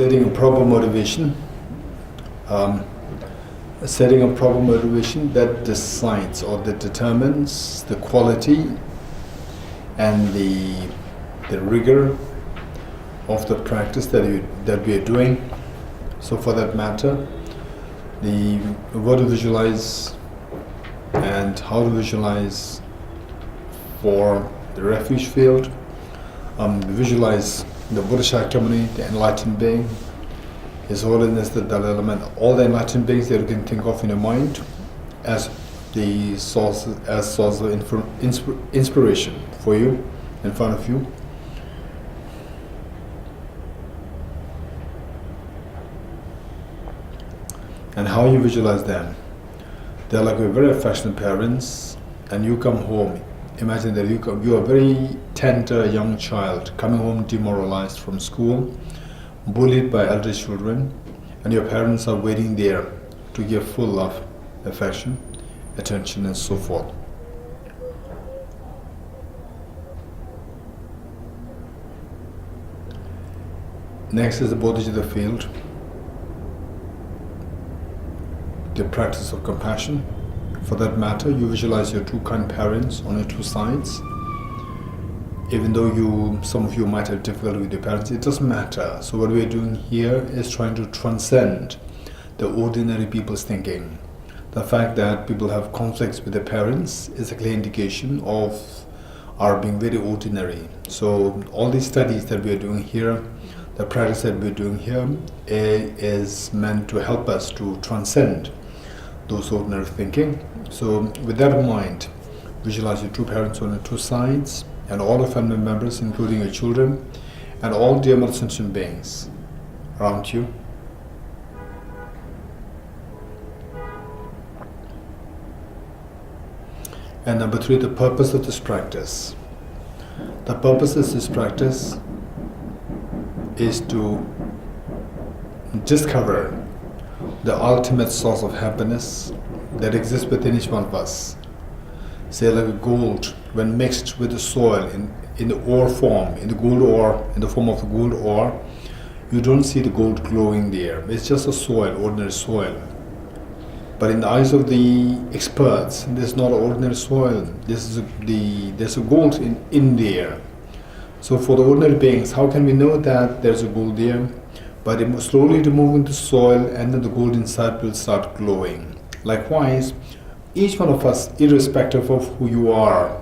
setting a proper motivation, that decides or that determines the quality and the rigor of the practice that we are doing. So for that matter, what to visualize and how to visualize for the refuge field. Visualize the Buddha Shakyamuni, the enlightened being, His Holiness the Dalai Lama, all the enlightened beings that you can think of in your mind as the source of inspiration for you, in front of you. And how you visualize them. They're like very affectionate parents, and you come home. Imagine that you are a very tender young child coming home demoralized from school, bullied by elder children, and your parents are waiting there to give full love, affection, attention, and so forth. Next is the Bodhicitta field, the practice of compassion. For that matter, you visualize your two kind parents on your two sides. Even though some of you might have difficulty with your parents, it doesn't matter. So what we are doing here is trying to transcend the ordinary people's thinking. The fact that people have conflicts with their parents is a clear indication of our being very ordinary. So all these studies that we are doing here, the practice that we are doing here is meant to help us to transcend those ordinary thinking. So with that in mind, visualize your two parents on your two sides and all the family members, including your children and all dear mother sentient beings around you. And number 3, the purpose of this practice. The purpose of this practice is to discover the ultimate source of happiness that exists within each one of us. Say like a gold, when mixed with the soil in the ore form, in the gold ore, in the form of the gold ore, you don't see the gold glowing there. It's just a soil, ordinary soil. But in the eyes of the experts, this is not ordinary soil. There's a gold in there. So for the ordinary beings, how can we know that there's a gold there? But slowly removing the soil, and then the gold inside will start glowing. Likewise, each one of us, irrespective of who you are,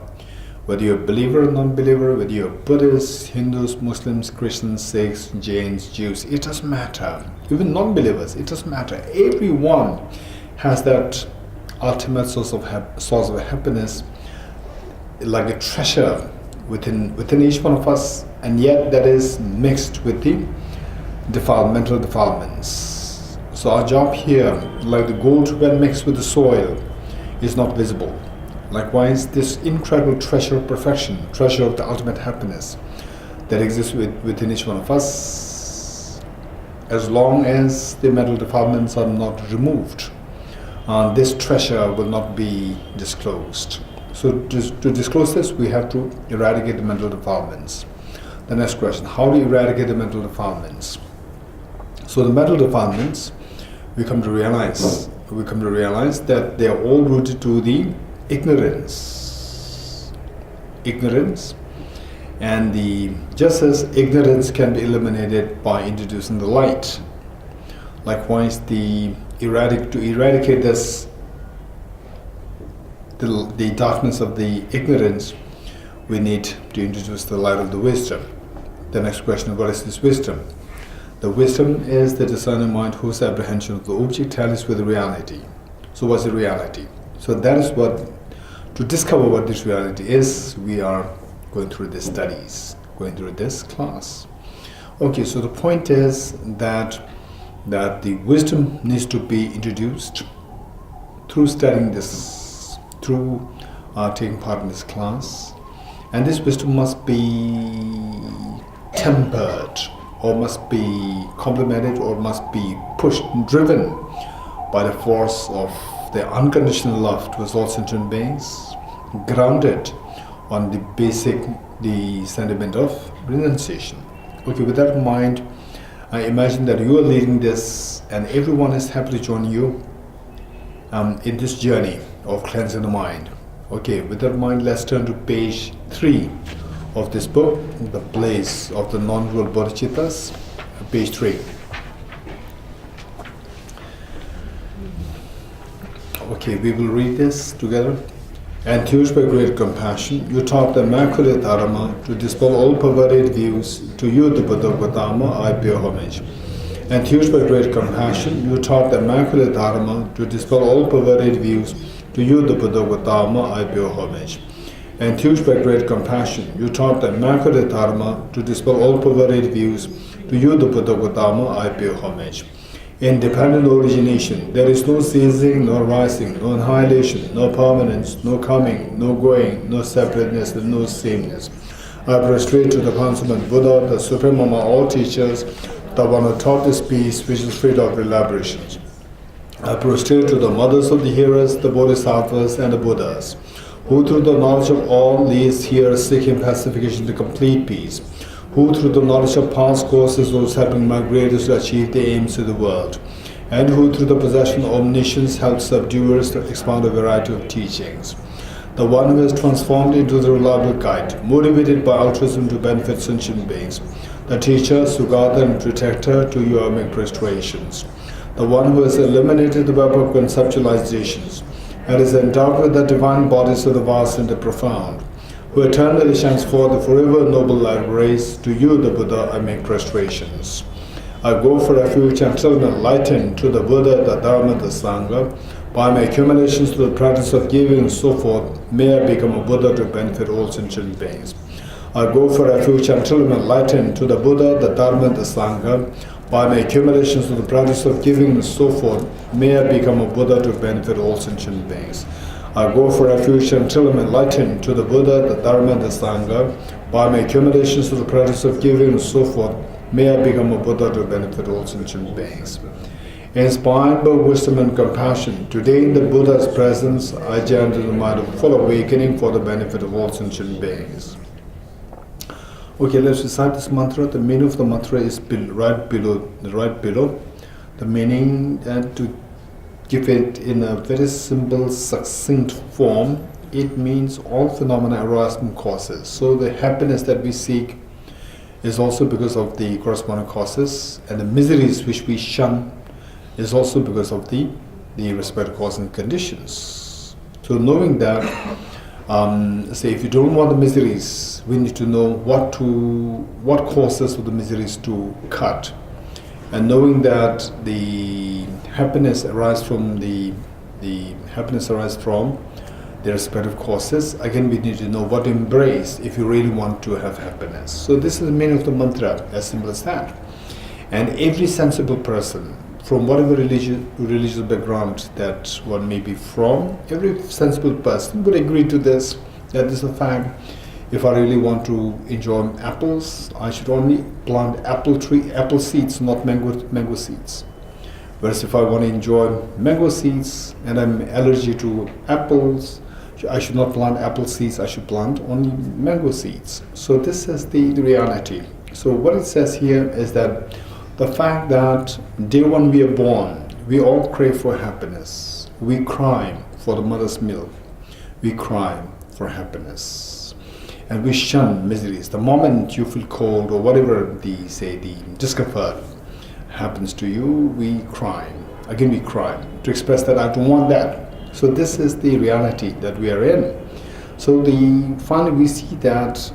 whether you're a believer or non-believer, whether you're Buddhists, Hindus, Muslims, Christians, Sikhs, Jains, Jews, it doesn't matter. Even non-believers, it doesn't matter. Everyone has that ultimate source of happiness, like a treasure within each one of us, and yet that is mixed with the mental defilements. So our job here, like the gold when mixed with the soil, is not visible. Likewise, this incredible treasure of perfection, treasure of the ultimate happiness that exists within each one of us, as long as the mental defilements are not removed, this treasure will not be disclosed. So to disclose this, we have to eradicate the mental defilements. The next question, how do you eradicate the mental defilements? So the mental defilements, we come to realize that they are all rooted to the ignorance. And just as ignorance can be eliminated by introducing the light, likewise to eradicate this, the darkness of the ignorance, we need to introduce the light of the wisdom. The next question, what is this wisdom? The wisdom is the discerning mind whose apprehension of the object tallies with the reality. So what's the reality? So that is to discover what this reality is, we are going through these studies, going through this class. Okay, so the point is that the wisdom needs to be introduced through studying this, through taking part in this class. And this wisdom must be tempered, or must be complemented, or must be pushed and driven by the force of the unconditional love towards all sentient beings, grounded on the sentiment of renunciation. Okay, with that in mind, I imagine that you are leading this and everyone is happy to join you in this journey of cleansing the mind. Okay, with that in mind, let's turn to page 3 of this book, The Place of the Non-Dual Bodhisattvas, page 3. Okay, we will read this together. Enthused by great compassion, you taught the Immaculate Dharma to dispel all perverted views. To you, the Buddha Gautama, I pay homage. Enthused by great compassion, you taught the Immaculate Dharma to dispel all perverted views. To you, the Buddha Gautama, I pay homage. Enthused by great compassion, you taught the Immaculate Dharma to dispel all perverted views. To you, the Buddha Gautama, I pay homage. Independent origination, there is no ceasing, no rising, no annihilation, no permanence, no coming, no going, no separateness, and no sameness. I prostrate to the consummate Buddha, the Supreme among all teachers, the one who taught this peace which is free of elaborations. I prostrate to the mothers of the hearers, the Bodhisattvas and the Buddhas, who through the knowledge of all these hearers seeking pacification to complete peace, who through the knowledge of past courses those helping migrators to achieve the aims of the world, and who through the possession of omniscience help subduers to expound a variety of teachings. The one who is transformed into the reliable guide, motivated by altruism to benefit sentient beings. The teacher, Sugata and protector, to you I make prostrations. The one who has eliminated the web of conceptualizations and is endowed with the divine bodies of the vast and the profound, who eternally shines forth the forever noble light rays. To you, the Buddha, I make prostrations. I go for refuge until I'm enlightened to the Buddha, the Dharma, the Sangha. By my accumulations to the practice of giving and so forth, may I become a Buddha to benefit all sentient beings. I go for refuge until I'm enlightened to the Buddha, the Dharma, the Sangha. By my accumulations to the practice of giving and so forth, may I become a Buddha to benefit all sentient beings. I go for refuge until I'm enlightened to the Buddha, the Dharma, the Sangha. By my accumulations to the practice of giving and so forth, may I become a Buddha to benefit all sentient beings. Inspired by wisdom and compassion, today in the Buddha's presence, I journey to the mind of full awakening for the benefit of all sentient beings. Okay, let's recite this mantra. The meaning of the mantra is right below. The meaning, to give it in a very simple, succinct form, it means all phenomena arise from causes. So the happiness that we seek is also because of the corresponding causes, and the miseries which we shun is also because of the respective causes and conditions. So knowing that, say if you don't want the miseries, we need to know what causes of the miseries to cut. And knowing that the happiness arises from the respective causes, again we need to know what to embrace if you really want to have happiness. So this is the meaning of the mantra, as simple as that. And every sensible person, from whatever religious background that one may be from, every sensible person would agree to this, that this is a fact. If I really want to enjoy apples, I should only plant apple seeds, not mango seeds. Whereas if I want to enjoy mango seeds and I'm allergic to apples, I should not plant apple seeds, I should plant only mango seeds. So this is the reality. So what it says here is that the fact that day one we are born, we all crave for happiness. We cry for the mother's milk. We cry for happiness. And we shun miseries. The moment you feel cold or whatever the discomfort happens to you, we cry. Again we cry to express that I don't want that. So this is the reality that we are in. So finally we see that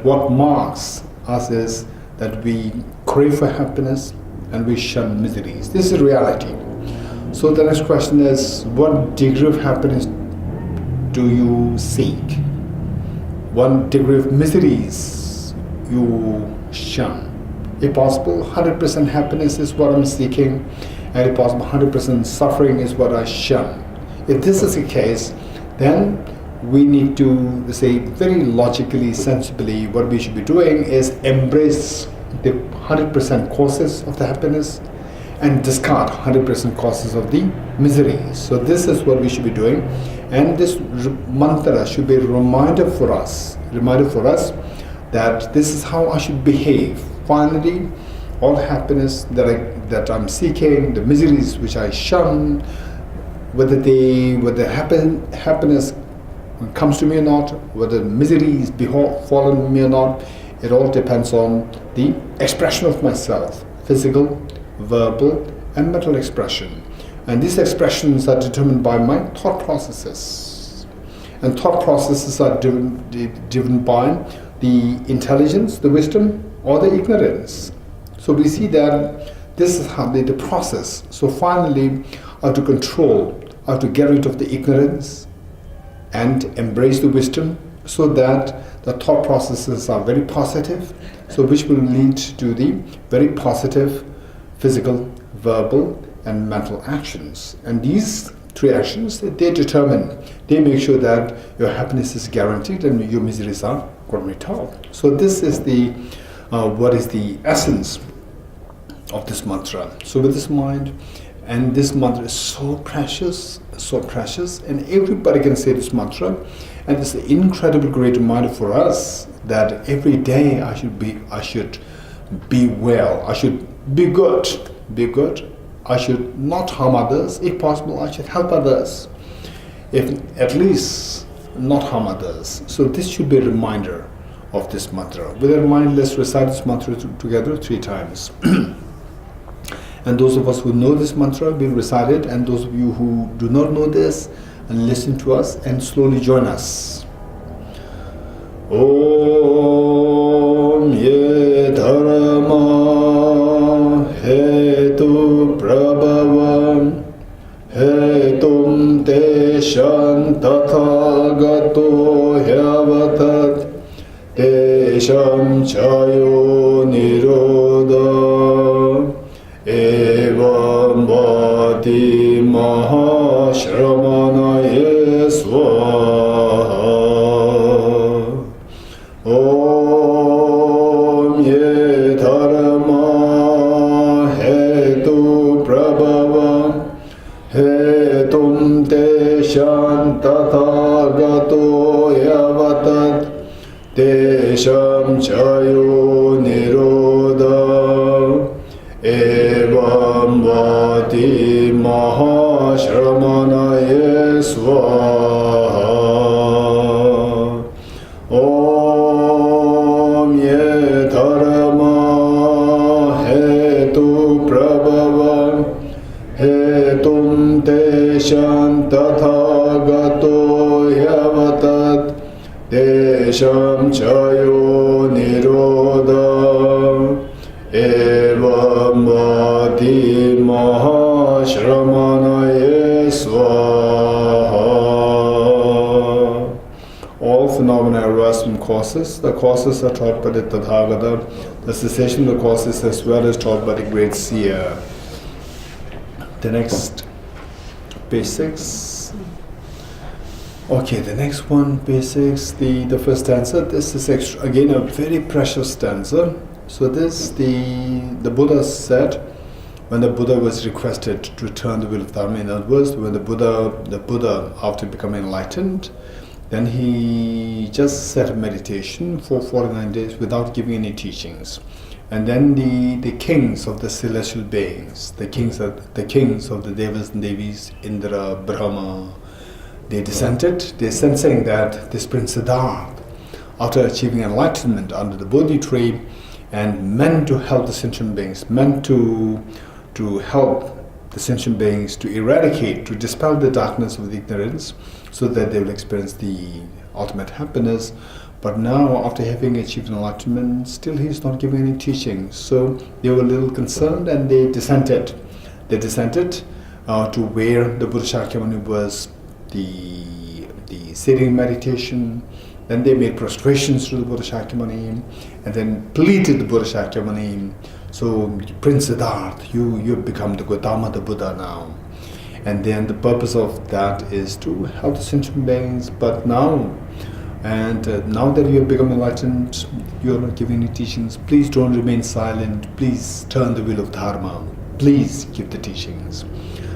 what marks us is that we crave for happiness and we shun miseries. This is reality. So the next question is, what degree of happiness do you seek? What degree of miseries you shun? If possible, 100% happiness is what I'm seeking, and if possible, 100% suffering is what I shun. If this is the case, then we need to say very logically, sensibly, what we should be doing is embrace the 100% causes of the happiness and discard 100% causes of the misery. So this is what we should be doing, and this mantra should be a reminder for us that this is how I should behave. Finally, all happiness that I'm seeking, the miseries which I shun, whether happiness comes to me or not, whether miseries befallen me or not, it all depends on the expression of myself, physical, verbal, and mental expression. And these expressions are determined by my thought processes. And thought processes are driven by the intelligence, the wisdom, or the ignorance. So we see that this is how the process. So finally, how to control, how to get rid of the ignorance and embrace the wisdom, so that the thought processes are very positive, so which will lead to the very positive physical, verbal, and mental actions. And these three actions, they make sure that your happiness is guaranteed and your miseries are rid of. So this is the what is the essence of this mantra. So with this mind, and this mantra is so precious, and everybody can say this mantra, and it's an incredible great reminder for us that every day I should be well, I should be good, I should not harm others. If possible, I should help others, if at least not harm others. So this should be a reminder of this mantra. With that in mind, let's recite this mantra together 3 times. And those of us who know this mantra will recite it, and those of you who do not know this, and listen to us and slowly join us. Om ye dharma hetu prabhavam hetum teshan tathagato hyavatat tesham chayo nirodha evam bhati mahashramanaye swaha. Om ye dharma hetu prabhavam hetum teshan tathagato yavatat tesham chayo nirodha evam vati mahashramanaye swaha. Om ye dharma hetu prabhavam hetum teshan tathagato yavatat tesham chayo nirodha evam vati mahashramanaye swaha. All phenomena arise from causes. The causes are taught by the Tathagata. The cessation of the causes as well is taught by the great seer. The next, page 6. Okay, the next one, page 6, the first stanza. This is again a very precious stanza. So this, the Buddha said, when the Buddha was requested to return the will of Dharma, in other words, when the Buddha, after becoming enlightened, then he just sat in meditation for 49 days without giving any teachings. And then the kings of the celestial beings, the kings of the Devas and Devis, Indra, Brahma, they dissented. They sent saying that this Prince Siddhartha, after achieving enlightenment under the Bodhi tree, and meant to help the sentient beings, meant to help the sentient beings to eradicate, to dispel the darkness of the ignorance, so that they will experience the ultimate happiness. But now, after having achieved enlightenment, still he is not giving any teachings. So they were a little concerned, and they dissented. They dissented to where the Buddha Shakyamuni was the sitting meditation. Then they made prostrations to the Buddha Shakyamuni, and then pleaded the Buddha Shakyamuni. So Prince Siddhartha, you become the Gautama, the Buddha now. And then the purpose of that is to help the sentient beings. But now, now that you have become enlightened, you are not giving any teachings. Please don't remain silent. Please turn the wheel of Dharma. Please give the teachings.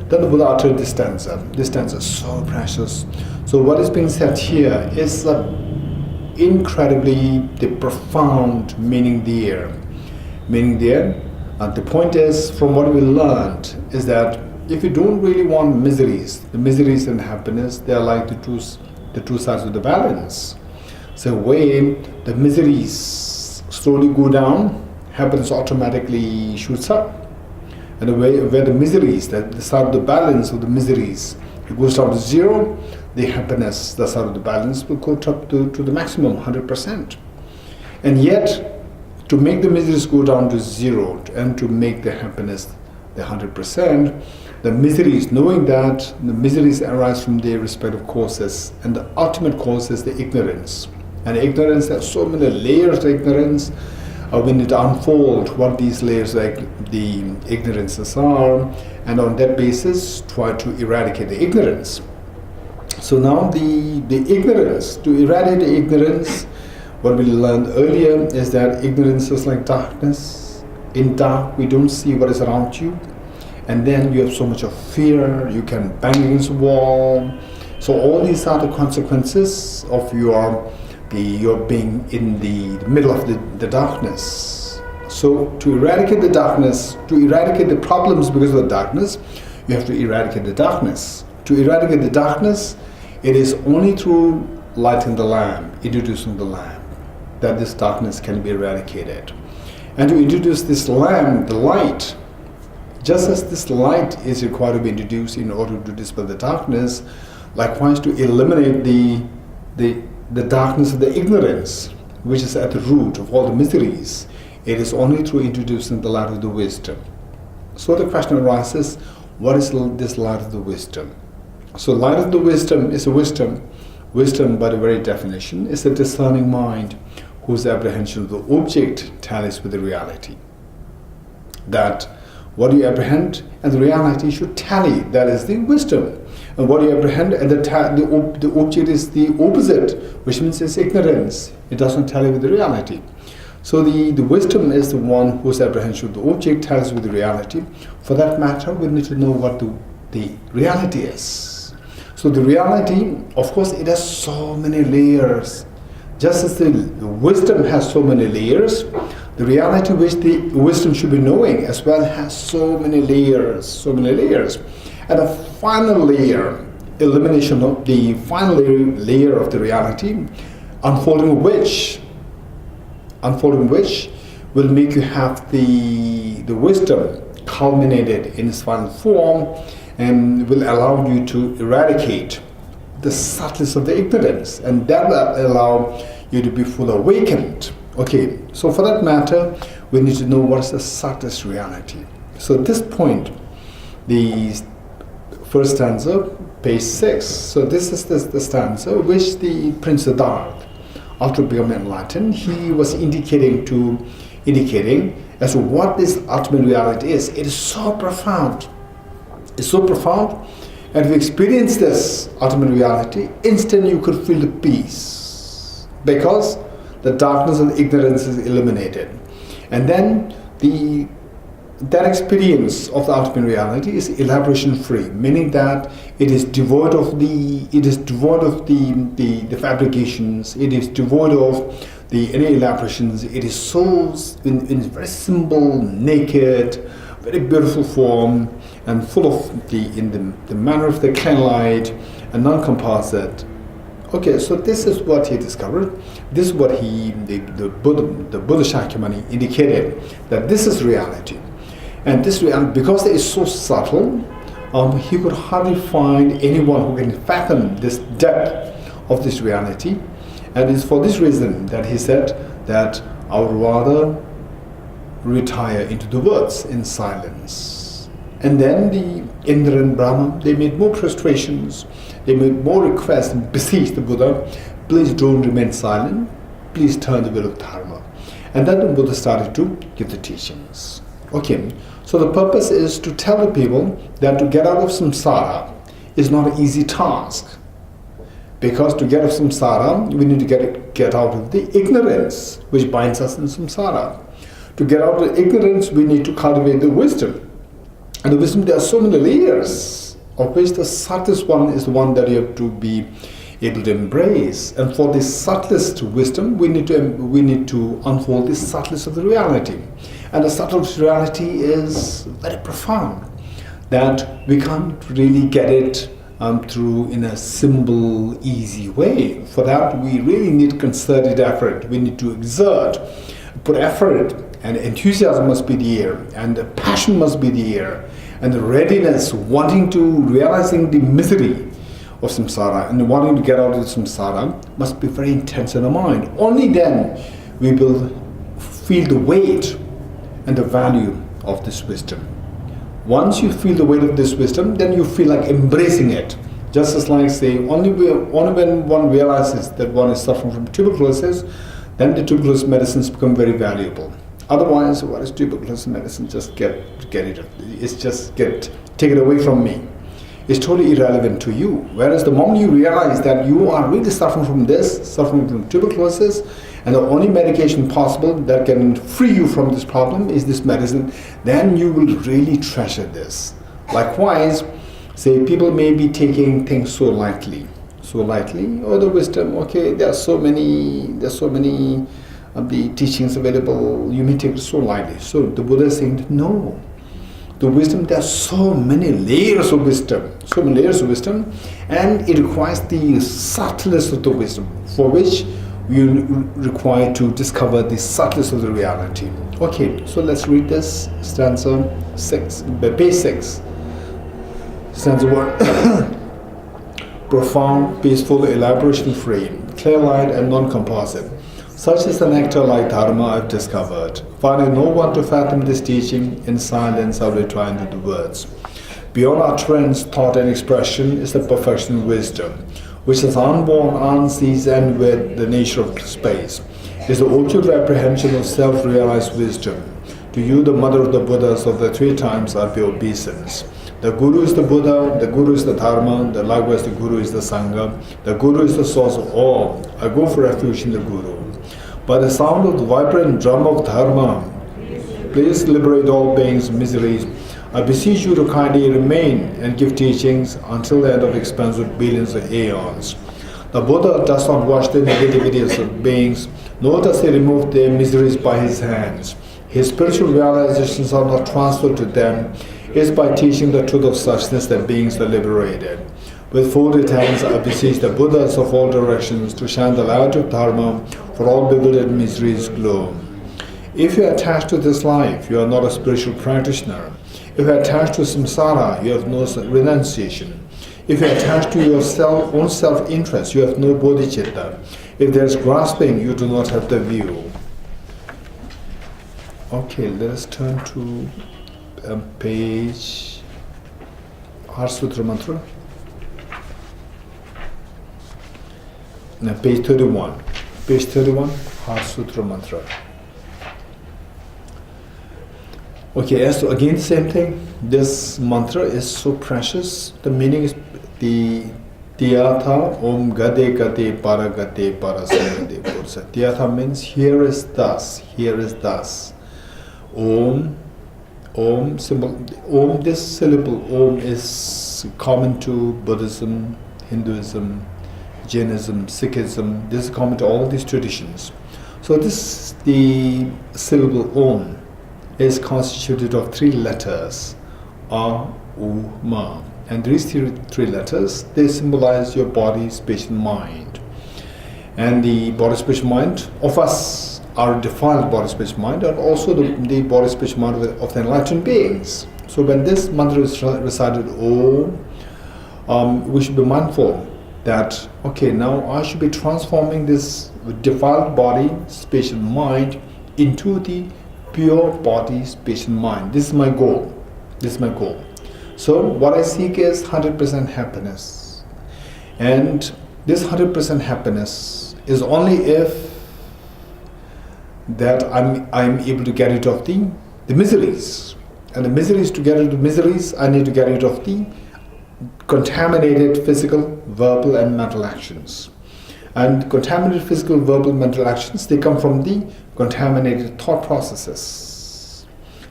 Then the Buddha uttered this stanza. This stanza is so precious. So what is being said here is incredibly the profound meaning there. Meaning there, The point is, from what we learned, is that if you don't really want miseries, the miseries and happiness, they are like the two sides of the balance. So when the miseries slowly go down, happiness automatically shoots up. And the way where the miseries, the side of the balance of the miseries, it goes down to zero, the happiness, the side of the balance, will go up to the maximum, 100%. And yet, to make the miseries go down to zero and to make the happiness the 100%, the miseries, knowing that the miseries arise from their respective causes, and the ultimate cause is the ignorance. And ignorance, there are so many layers of ignorance. We need to unfold what these layers of the ignorances are, and on that basis try to eradicate the ignorance. So now the ignorance, to eradicate the ignorance, what we learned earlier is that ignorance is like darkness. In dark, we don't see what is around you, and then you have so much of fear, you can bang against the wall. So all these are the consequences of your being in the middle of the darkness. So to eradicate the darkness, to eradicate the problems because of the darkness, you have to eradicate the darkness. To eradicate the darkness, it is only through lighting the lamp, introducing the lamp, that this darkness can be eradicated. And to introduce this lamp, the light, just as this light is required to be introduced in order to dispel the darkness, likewise to eliminate the darkness of the ignorance, which is at the root of all the miseries, it is only through introducing the light of the wisdom. So the question arises, what is this light of the wisdom? So light of the wisdom is a wisdom. Wisdom, by the very definition, is a discerning mind whose apprehension of the object tallies with the reality. That what you apprehend and the reality should tally, that is the wisdom. And what you apprehend and the object is the opposite, which means it's ignorance. It doesn't tally with the reality. So the wisdom is the one whose apprehension of the object tallies with the reality. For that matter, we need to know what the reality is. So the reality, of course, it has so many layers. Just as the wisdom has so many layers, the reality which the wisdom should be knowing as well has so many layers, And the final layer, elimination of the final layer of the reality, unfolding which will make you have the wisdom culminated in its final form and will allow you to eradicate the subtleties of the ignorance, and that will allow you to be fully awakened. Okay, so for that matter, we need to know what is the subtlest reality. So at this point, the first stanza, page 6. So this is the stanza which the Prince Siddhartha, after becoming enlightened, he was indicating as to what this ultimate reality is. It is so profound. It's so profound. And if you experience this ultimate reality, instantly you could feel the peace, because the darkness and ignorance is eliminated. And then that experience of the ultimate reality is elaboration free, meaning that it is devoid of the fabrications, it is devoid of any elaborations. It is so in very simple, naked, very beautiful form, and full of the manner of the clear light and non-composite. Okay, so this is what he discovered. This is what the Buddha Shakyamuni indicated, that this is reality. And this reality, because it is so subtle, he could hardly find anyone who can fathom this depth of this reality. And it's for this reason that he said that I would rather retire into the woods in silence. And then the Indra and Brahma, they made more prostrations, they made more requests and beseeched the Buddha, please don't remain silent, please turn the wheel of Dharma. And then the Buddha started to give the teachings. Okay, so the purpose is to tell the people that to get out of samsara is not an easy task. Because to get out of samsara, we need to get out of the ignorance which binds us in samsara. To get out of ignorance, we need to cultivate the wisdom. And the wisdom, there are so many layers, of which the subtlest one is the one that you have to be able to embrace. And for the subtlest wisdom, we need to unfold the subtlest of the reality. And the subtle reality is very profound, that we can't really get it through in a simple, easy way. For that, we really need concerted effort. We need to exert, put effort, and enthusiasm must be there, and the passion must be there, and the readiness, wanting to realizing the misery of samsara and wanting to get out of samsara must be very intense in the mind. Only then we will feel the weight and the value of this wisdom. Once you feel the weight of this wisdom, then you feel like embracing it. Just as like say, only when one realizes that one is suffering from tuberculosis, then the tuberculosis medicines become very valuable. Otherwise, what is tuberculosis medicine? Just get it. It's just take it away from me. It's totally irrelevant to you. Whereas the moment you realize that you are really suffering from this, suffering from tuberculosis, and the only medication possible that can free you from this problem is this medicine, then you will really treasure this. Likewise, say people may be taking things so lightly, oh, the wisdom, okay, there are so many of the teachings available, you may take it so lightly. So the Buddha is saying, no, the wisdom, there are so many layers of wisdom, and it requires the subtleness of the wisdom, for which we require to discover the subtleness of the reality. Okay, so let's read this stanza 6, page 6. Stanza 1. Profound, peaceful, elaboration free, clear light and non-composite. Such is the nectar like dharma I've discovered. Finding no one to fathom this teaching, in silence I'll retry into the words. Beyond utterance, thought and expression is the perfection of wisdom, which is unborn, unseized, and with the nature of space, is the object of apprehension of self-realized wisdom. To you, the mother of the Buddhas of the 3 times are the obeisance. The Guru is the Buddha, the Guru is the Dharma, likewise the Guru is the Sangha. The Guru is the source of all. I go for refuge in the Guru. By the sound of the vibrant drum of Dharma, please liberate all pains, miseries. I beseech you to kindly remain and give teachings until the end of expanse of billions of aeons. The Buddha does not wash the negativities of beings, nor does he remove their miseries by his hands. His spiritual realizations are not transferred to them. It is by teaching the truth of suchness that beings are liberated. With folded hands, I beseech the Buddhas of all directions to shine the light of Dharma for all bewildered miseries glow. If you are attached to this life, you are not a spiritual practitioner. If you are attached to samsara, you have no renunciation. If you are attached to your own self-interest, you have no bodhicitta. If there is grasping, you do not have the view. Okay, let us turn to page Heart Sutra Mantra. Now, page 31. Page 31, Heart Sutra Mantra. Okay, as to again the same thing, this mantra is so precious. The meaning is the Tiyatha Om Gade Gade Paragate Parasagade Pursa. Tiyatha means here is thus, here is thus. Om, symbol, Om, this syllable Om is common to Buddhism, Hinduism, Jainism, Sikhism. This is common to all these traditions. So this, the syllable Om is constituted of 3 letters, A, U, Ma. And these three letters, they symbolize your body, space and mind. And the body, space, mind of us are defiled body, space, mind, and also the body, space, mind of the enlightened beings. So when this mantra is recited, we should be mindful that, okay, now I should be transforming this defiled body, space and mind into the pure body, space and mind. This is my goal. This is my goal. So what I seek is 100% happiness. And this 100% happiness is only if that I'm able to get rid of the miseries. And the miseries, to get rid of the miseries, I need to get rid of the contaminated physical, verbal and mental actions. And contaminated physical, verbal, mental actions, they come from the contaminated thought processes.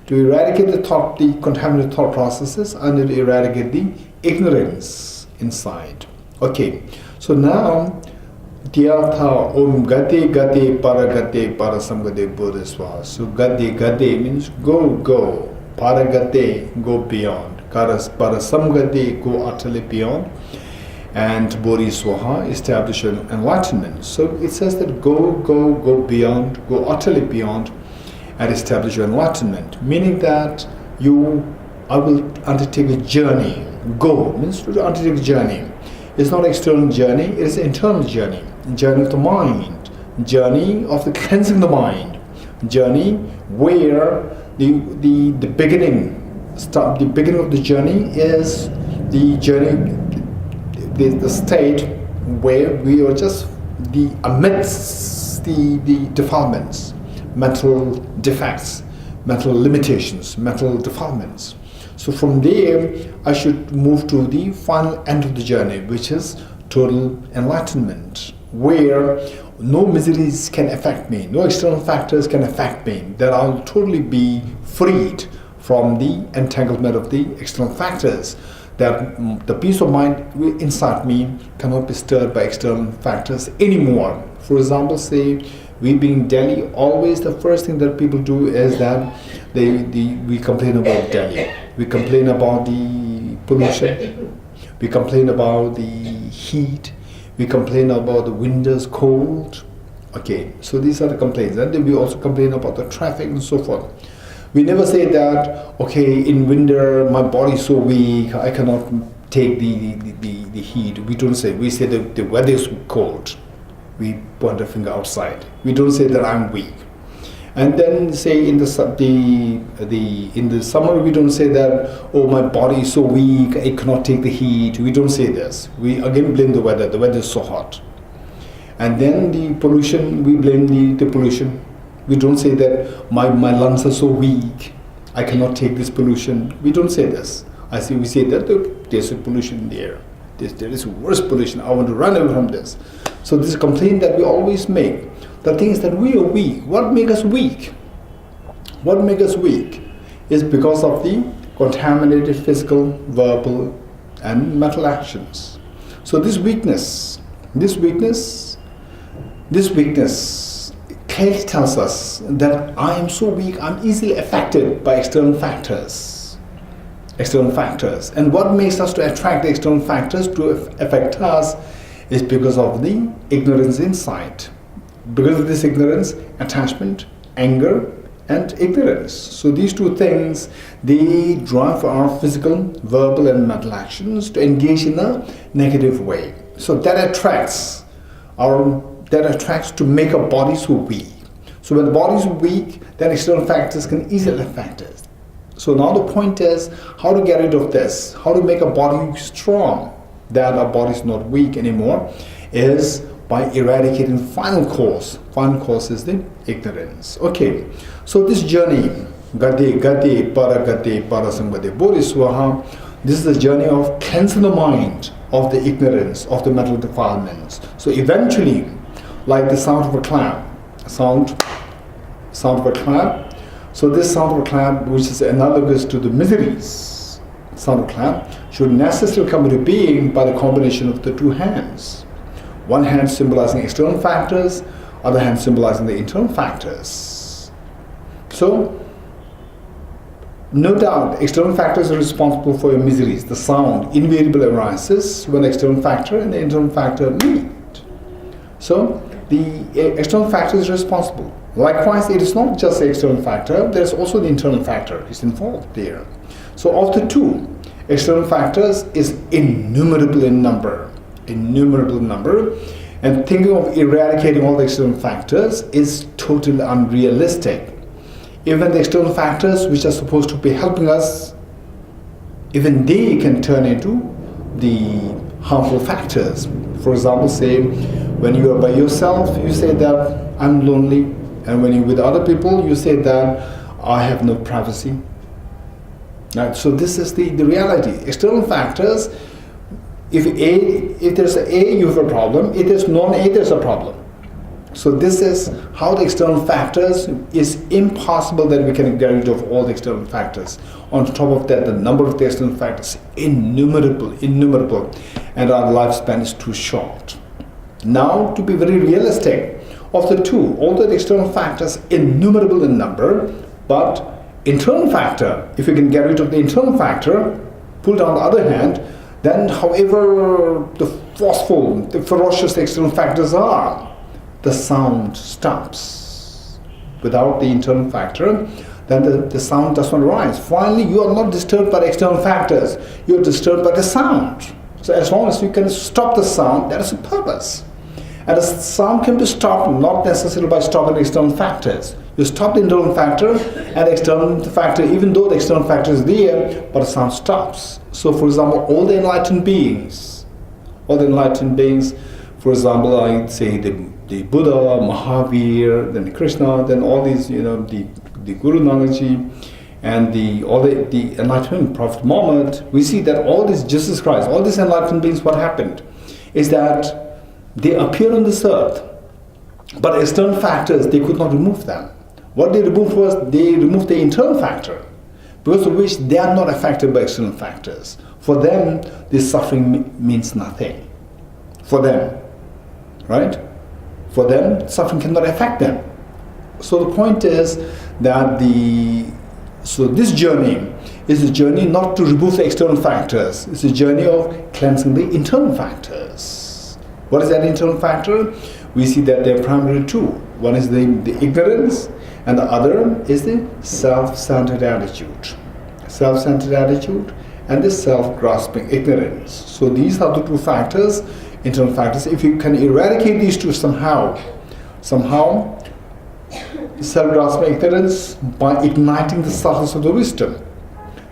To eradicate the contaminated thought processes, I need to eradicate the ignorance inside. Okay, so now Tyartha Om Gate Gate Paragate Parasamgate Bodhiswa. So Gate Gate means go, go. Paragate, go beyond. Parasamgate, go utterly beyond. And Bodhiswaha, establish an enlightenment. So it says that go, go, go beyond, go utterly beyond, and establish your enlightenment. Meaning that I will undertake a journey. Go means to undertake a journey. It's not an external journey, it is an internal journey. Journey of the mind, journey of the cleansing the mind, journey where the beginning of the journey is the journey, the state where we are just amidst the defilements, mental defects, mental limitations, mental defilements. So from there, I should move to the final end of the journey, which is total enlightenment, where no miseries can affect me, no external factors can affect me, that I'll totally be freed from the entanglement of the external factors, that the peace of mind inside me cannot be stirred by external factors anymore. For example, say, we being in Delhi, always the first thing that people do is that we complain about Delhi. We complain about the pollution. We complain about the heat. We complain about the winters cold. Okay, so these are the complaints. And then we also complain about the traffic and so forth. We never say that, okay, in winter my body is so weak, I cannot take the heat. We don't say, we say that the weather is cold. We point a finger outside. We don't say that I'm weak. And then say in the summer we don't say that, oh, my body is so weak, I cannot take the heat. We don't say this. We again blame the weather is so hot. And then the pollution, we blame the pollution. We don't say that my lungs are so weak, I cannot take this pollution. We don't say this. We say that there's a pollution in the air. There is worse pollution. I want to run away from this. So this complaint that we always make. The thing is that we are weak. What makes us weak? What makes us weak is because of the contaminated physical, verbal, and mental actions. So this weakness clearly tells us that I am so weak, I'm easily affected by external factors. And what makes us to attract the external factors to affect us is because of the ignorance inside. Because of this ignorance, attachment, anger, and ignorance. So these two things, they drive our physical, verbal, and mental actions to engage in a negative way. So that attracts to make our body so weak. So when the body is weak, then external factors can easily affect us. So now the point is how to get rid of this, how to make a body strong, that our body is not weak anymore, is by eradicating the final cause. Final cause is the ignorance. Okay, so this journey, Gate Paragate Parasamgate Bodhiswaha, this is the journey of cleansing the mind of the ignorance, of the mental defilements. So eventually, like the sound of a clap, sound of a clap. So this sound of a clap, which is analogous to the miseries, sound of a clap, should necessarily come into being by the combination of the two hands. One hand symbolizing external factors, other hand symbolizing the internal factors. So, no doubt, external factors are responsible for your miseries. The sound invariably arises when the external factor and the internal factor meet. So, the external factor is responsible. Likewise, it is not just the external factor, there is also the internal factor is involved there. So, of the two, external factors is innumerable in number. And thinking of eradicating all the external factors is totally unrealistic. Even the external factors which are supposed to be helping us, even they can turn into the harmful factors. For example, say when you are by yourself, you say that I'm lonely, and when you're with other people, you say that I have no privacy. Right? So this is the reality. External factors, if there's A, you have a problem. If there's non-A, there's a problem. So this is how the external factors is impossible that we can get rid of all the external factors. On top of that, the number of the external factors innumerable, and our lifespan is too short. Now, to be very realistic, of the two, although the external factors innumerable in number, but internal factor, if you can get rid of the internal factor, pull down the other hand, then however the forceful, the ferocious external factors are, the sound stops. Without the internal factor, then the sound does not rise. Finally, you are not disturbed by the external factors, you are disturbed by the sound. So as long as you can stop the sound, that is the purpose. And the sound can be stopped not necessarily by stopping the external factors. You stop the internal factor and the external factor, even though the external factor is there, but the sound stops. So for example, all the enlightened beings, for example, I say the Buddha, Mahavir, then Krishna, then all these, the Guru Nanak Ji, and the enlightenment Prophet Muhammad, we see that all these Jesus Christ, all these enlightened beings, what happened is that they appear on this earth, but external factors, they could not remove them. What they removed was, they removed the internal factor, because of which they are not affected by external factors. For them, this suffering means nothing. For them, right? For them, suffering cannot affect them. So the point is that this journey is a journey not to remove the external factors. It's a journey of cleansing the internal factors. What is that internal factor? We see that there are primarily two. One is the ignorance, and the other is the self-centered attitude. Self-centered attitude and the self-grasping ignorance. So these are the two factors, internal factors. If you can eradicate these two somehow, self-grasping ignorance by igniting the substance of the wisdom,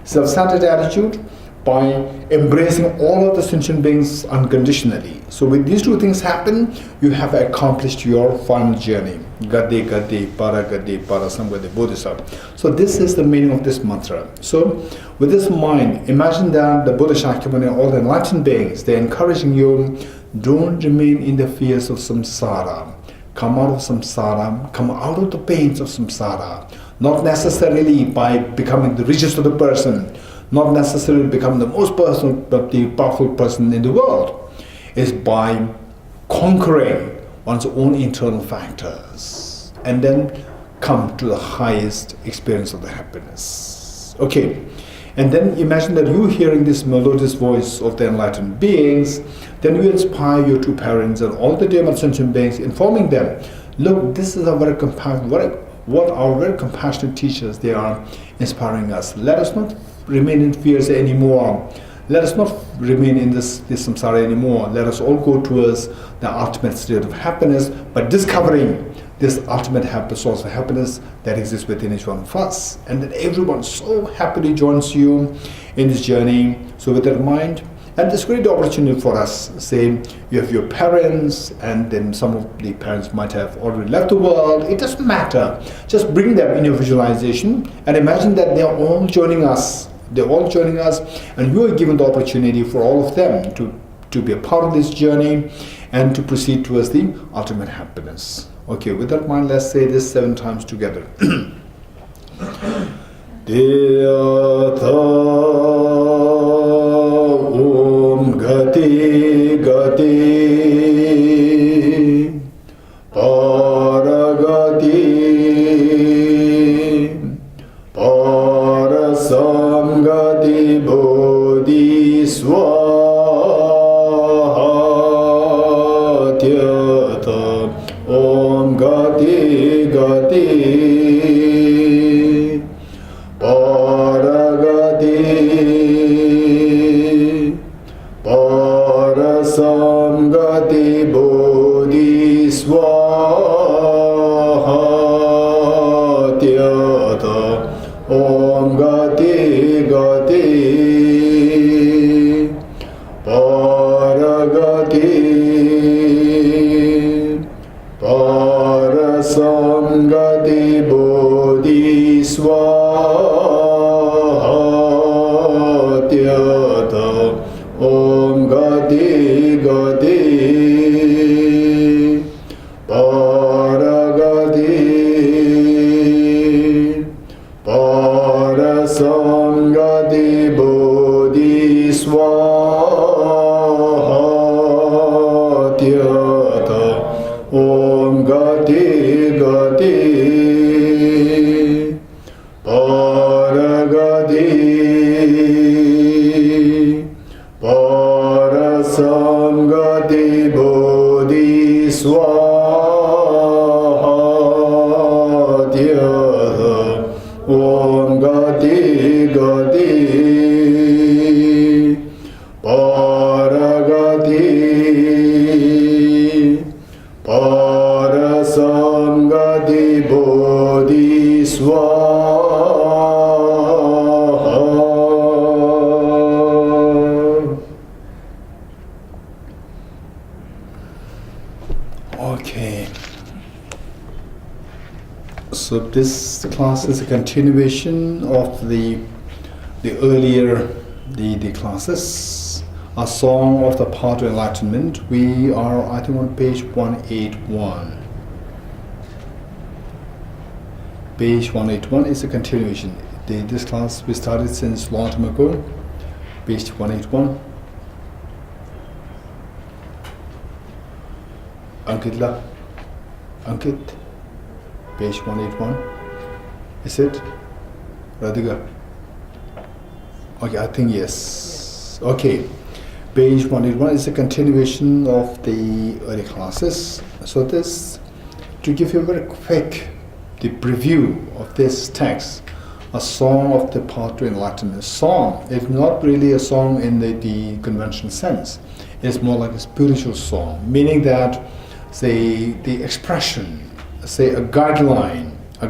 self-centered attitude by embracing all of the sentient beings unconditionally. So when these two things happen, you have accomplished your final journey. Gade, Gade, Para, Gade, Para, Samgade, Bodhisattva. So this is the meaning of this mantra. So with this mind, imagine that the Buddha Shakyamuni, all the enlightened beings, they're encouraging you, don't remain in the fears of samsara. Come out of samsara, come out of the pains of samsara. Not necessarily by becoming the richest of the person, not necessarily become the most person, but the powerful person in the world, is by conquering one's own internal factors and then come to the highest experience of the happiness. Okay, and then imagine that you hearing this melodious voice of the enlightened beings, then you inspire your two parents and all the dear sentient beings, informing them, look, this is a very what our very compassionate teachers, they are inspiring us. Let us not remain in fears anymore. Let us not remain in this samsara anymore. Let us all go towards the ultimate state of happiness by discovering this ultimate source of happiness that exists within each one of us. And then everyone so happily joins you in this journey. So with that in mind, and this great opportunity for us, say you have your parents, and then some of the parents might have already left the world. It doesn't matter. Just bring them in your visualization and imagine that they are all joining us. They're all joining us, and you are given the opportunity for all of them to be a part of this journey and to proceed towards the ultimate happiness. Okay, with that mind, let's say this 7 times together. Om Gati Gati Paragati Parasamgati Bodhi Swaha Tyata Om Gati Gati Paragati Parasamgati Bodhi Swaha Tyata Om Gati Gati Paragati Parasamgati Bodhi Swaha Tyata Om Gati Gati Paragati Parasamgati Bodhi Swaha Tyata paragati parasangati bodhisvaha. Okay. So this class is a continuation of the earlier the classes, a song of the path to enlightenment. We are, I think, on page 181. Page 181 is a continuation. This class we started since long time ago. Page 181. Ankit, page 181. Is it? Radhika? Okay, I think yes. Okay, page 181 is a continuation of the early classes. So this, to give you a very quick the preview of this text, a song of the path to enlightenment. Song is not really a song in the conventional sense. It's more like a spiritual song, meaning that, say, the expression, say a guideline, the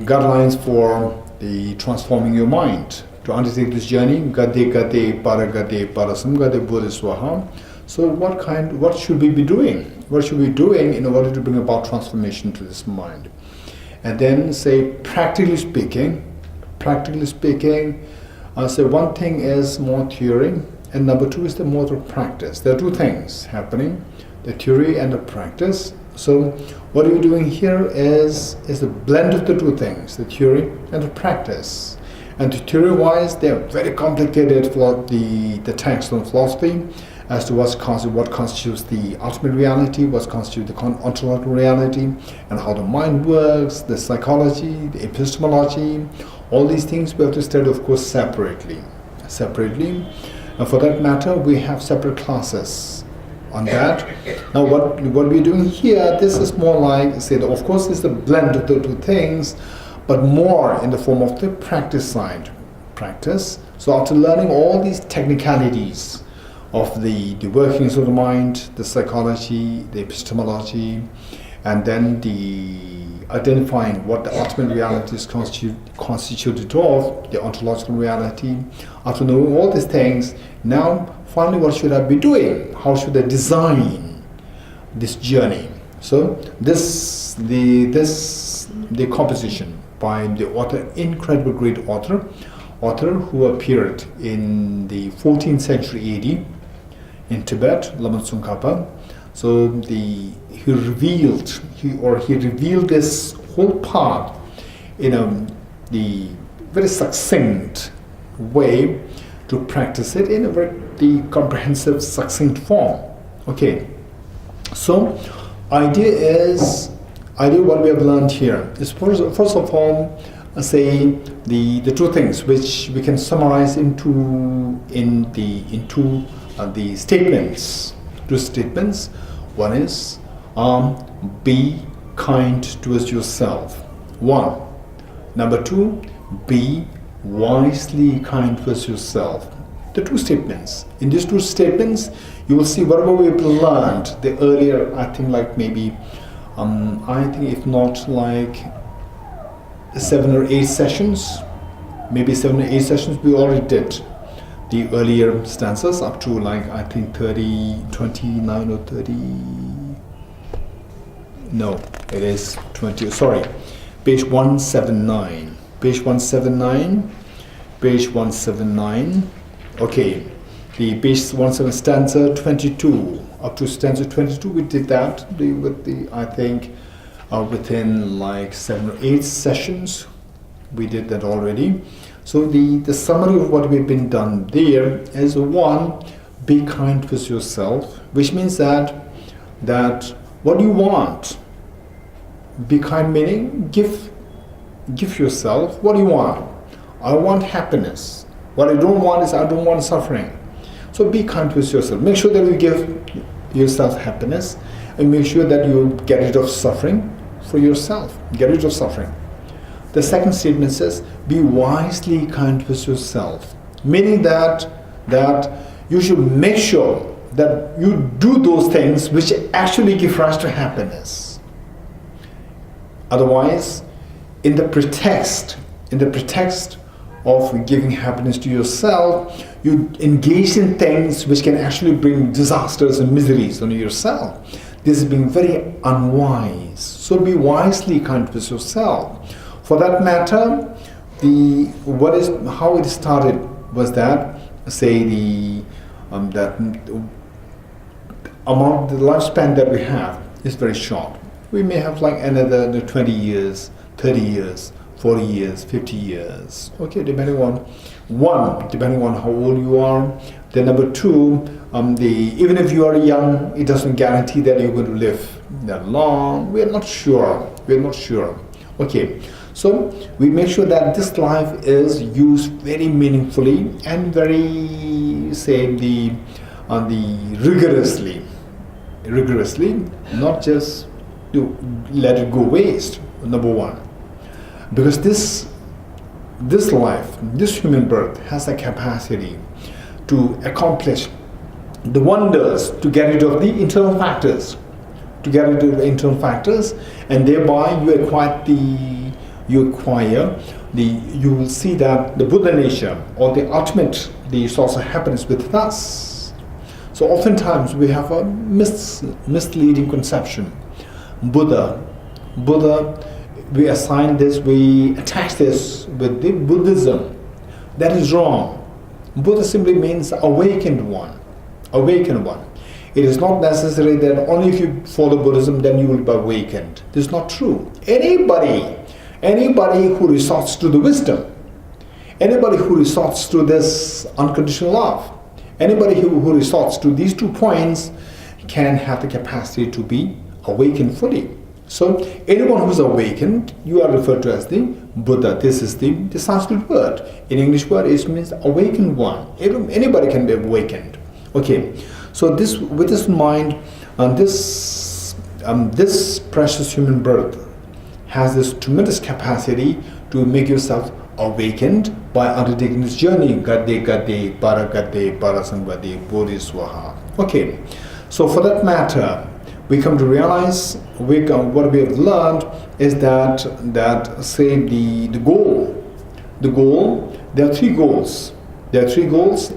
guidelines for the transforming your mind to undertake this journey. Gade gade paragade parasam gade bodhisvaha. So what should we be doing? What should we be doing in order to bring about transformation to this mind? And then, say, practically speaking, say one thing is more theory, and number two is the mode of practice. There are two things happening, the theory and the practice. So what we're doing here is a blend of the two things, the theory and the practice. And theory-wise, they are very complicated for the text on philosophy as to what constitutes the ultimate reality, what constitutes the ontological reality, and how the mind works, the psychology, the epistemology. All these things we have to study, of course, separately. And for that matter, we have separate classes on that. Now what we're doing here, this is more like, say, of course it's a blend of the two things, but more in the form of the practice side. So after learning all these technicalities of the workings of the mind, the psychology, the epistemology, and then the identifying what the ultimate reality is constituted of, the ontological reality, after knowing all these things, now finally, what should I be doing? How should I design this journey? So the composition by the author, incredible great author who appeared in the 14th century AD in Tibet, Lama Tsongkhapa. So he revealed this whole path in the very succinct way to practice it in a very comprehensive, succinct form. Okay, so idea what we have learned here is first of all, say the two things which we can summarize into the statements. Two statements. One is be kind towards yourself. One. Number two, be wisely kind towards yourself. The two statements. In these two statements, you will see whatever we have learned the earlier, I think like maybe, I think if not like 7 or 8 sessions, we already did the earlier stanzas up to like I think 29 or 30. No, it is 20. Sorry, page 179. Page 179. Okay, the page 17 stanza 22 up to stanza 22 we did that I think within like 7 or 8 sessions we did that already. So the summary of what we've been done there is one, be kind with yourself, which means that what you want, be kind meaning give yourself what you want. I want happiness. What I don't want is I don't want suffering. So be kind with yourself. Make sure that you give yourself happiness and make sure that you get rid of suffering for yourself. Get rid of suffering. The second statement says, be wisely kind with yourself. Meaning that that you should make sure that you do those things which actually give rise to happiness. Otherwise, in the pretext of giving happiness to yourself, you engage in things which can actually bring disasters and miseries on yourself. This is being very unwise. So be wisely kind with yourself. For that matter, how it started was that, say, that amount the lifespan that we have is very short. We may have like another 20 years, 30 years, 40 years, 50 years. Okay, depending on how old you are. Then number two, even if you are young, it doesn't guarantee that you're going to live that long. We're not sure. Okay, so we make sure that this life is used very meaningfully and very, say, rigorously, not just to let it go waste. Number one, because this life, this human birth, has a capacity to accomplish the wonders, to get rid of the internal factors, and thereby you will see that the Buddha nature, or the ultimate, the source of happiness within us. So oftentimes we have a misleading conception. Buddha, we assign this, we attach this with the Buddhism. That is wrong. Buddha simply means awakened one. It is not necessary that only if you follow Buddhism then you will be awakened. This is not true. Anybody who resorts to the wisdom, anybody who resorts to this unconditional love, anybody who resorts to these 2 points can have the capacity to be awakened fully. So anyone who is awakened, you are referred to as the Buddha. This is the Sanskrit word. In English word, it means awakened one. Anybody can be awakened. Okay, so with this in mind, this precious human birth has this tremendous capacity to make yourself awakened by undertaking this journey. Gade, Paragade, Parasambade, Bodhiswaha. Okay, so for that matter, we come to realize what we have learned is that say the goal. There are 3 goals. There are 3 goals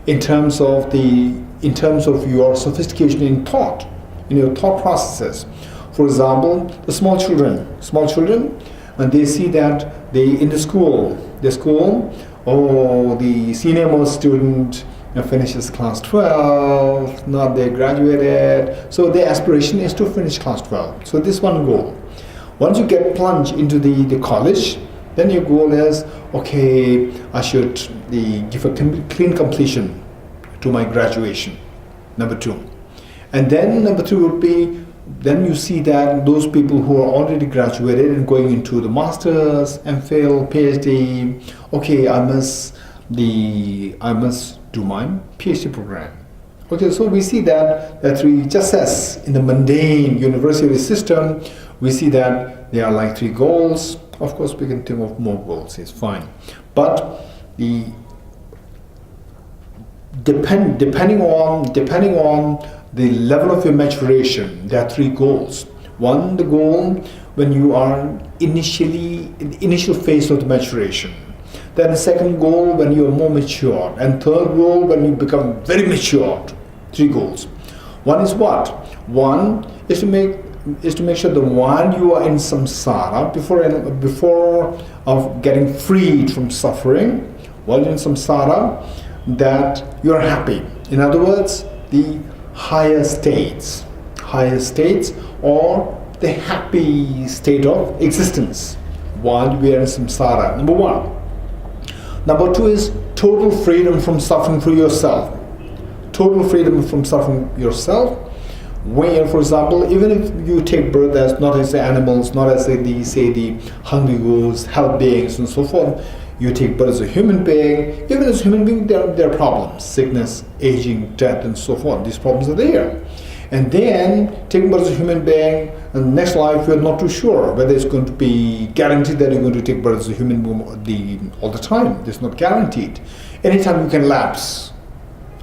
in terms of your sophistication in thought, in your thought processes. For example, the small children, when they see that in the school, the senior most student finishes class 12, not they graduated, so their aspiration is to finish class 12. So this one goal. Once you get plunged into the college, then your goal is, okay, I should give a clean completion to my graduation, number 2. And then number 3 would be, then you see that those people who are already graduated and going into the masters, MPhil, PhD, okay, I must do my PhD program. Okay, so we see that 3, just as in the mundane university system, we see that there are like 3 goals. Of course, we can think of more goals, it's fine. But depending on the level of your maturation, there are 3 goals. One, the goal when you are in the initial phase of the maturation. Then the second goal when you are more mature, and third goal when you become very matured. 3 goals. One is what? One is to make sure that while you are in samsara, before of getting freed from suffering, while you're in samsara, that you are happy. In other words, the higher states, or the happy state of existence while we are in samsara. Number 1. Number 2 is total freedom from suffering for yourself. Total freedom from suffering yourself, where, for example, even if you take birth as not as animals, not as the hungry ghouls, hell beings, and so forth, you take birth as a human being. Even as a human being, there are problems: sickness, aging, death, and so forth. These problems are there. And then, taking birth as a human being, and the next life, you're not too sure whether it's going to be guaranteed that you're going to take birth as a human being all the time. It's not guaranteed. Anytime you can lapse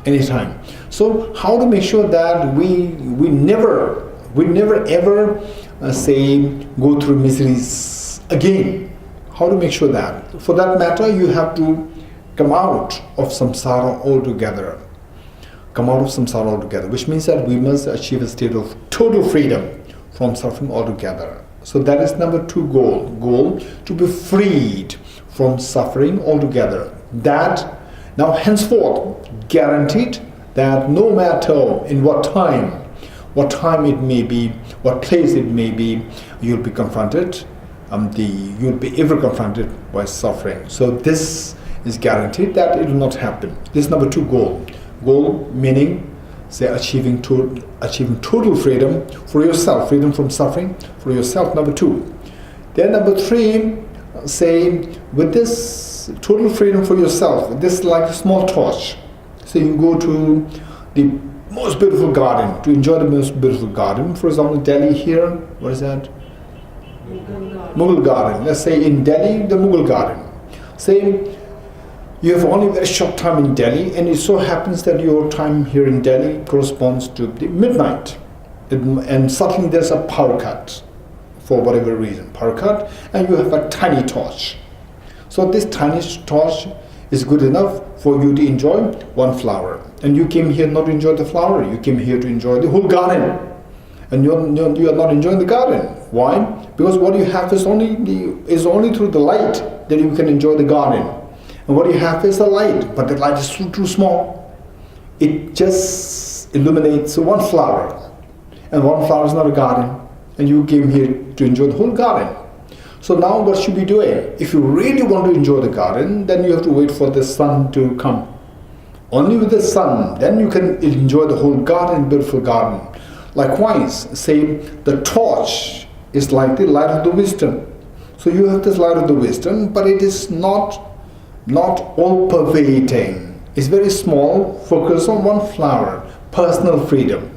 anytime. So how to make sure that we never ever say go through miseries again? How to make sure that? For that matter, you have to come out of samsara altogether. Come out of samsara altogether, which means that we must achieve a state of total freedom from suffering altogether. So that is number 2 goal. Goal to be freed from suffering altogether. That now henceforth guaranteed that no matter in what time it may be, what place it may be, you'll be confronted. You'll be ever confronted by suffering. So this is guaranteed that it will not happen. This is number 2 goal. Goal meaning, say, achieving total freedom for yourself, freedom from suffering for yourself. Number 2. Then number 3, say, with this total freedom for yourself, this is like a small torch. So you go to the most beautiful garden to enjoy the most beautiful garden. For example, Delhi here, what is that? Mughal garden. Let's say in Delhi, the Mughal garden. Say you have only a very short time in Delhi, and it so happens that your time here in Delhi corresponds to the midnight, and suddenly there's a power cut for whatever reason, power cut, and you have a tiny torch. So this tiny torch is good enough for you to enjoy one flower, and you came here not to enjoy the flower, you came here to enjoy the whole garden, and you are not enjoying the garden. Why? Because what you have is only through the light that you can enjoy the garden. And what you have is the light, but the light is too small. It just illuminates one flower, and one flower is not a garden, and you came here to enjoy the whole garden. So now what should we do? If you really want to enjoy the garden, then you have to wait for the sun to come. Only with the sun, then you can enjoy the whole garden, beautiful garden. Likewise, say the torch is like the light of the wisdom. So you have this light of the wisdom, but it is not all-pervading. It's very small, focus on one flower, personal freedom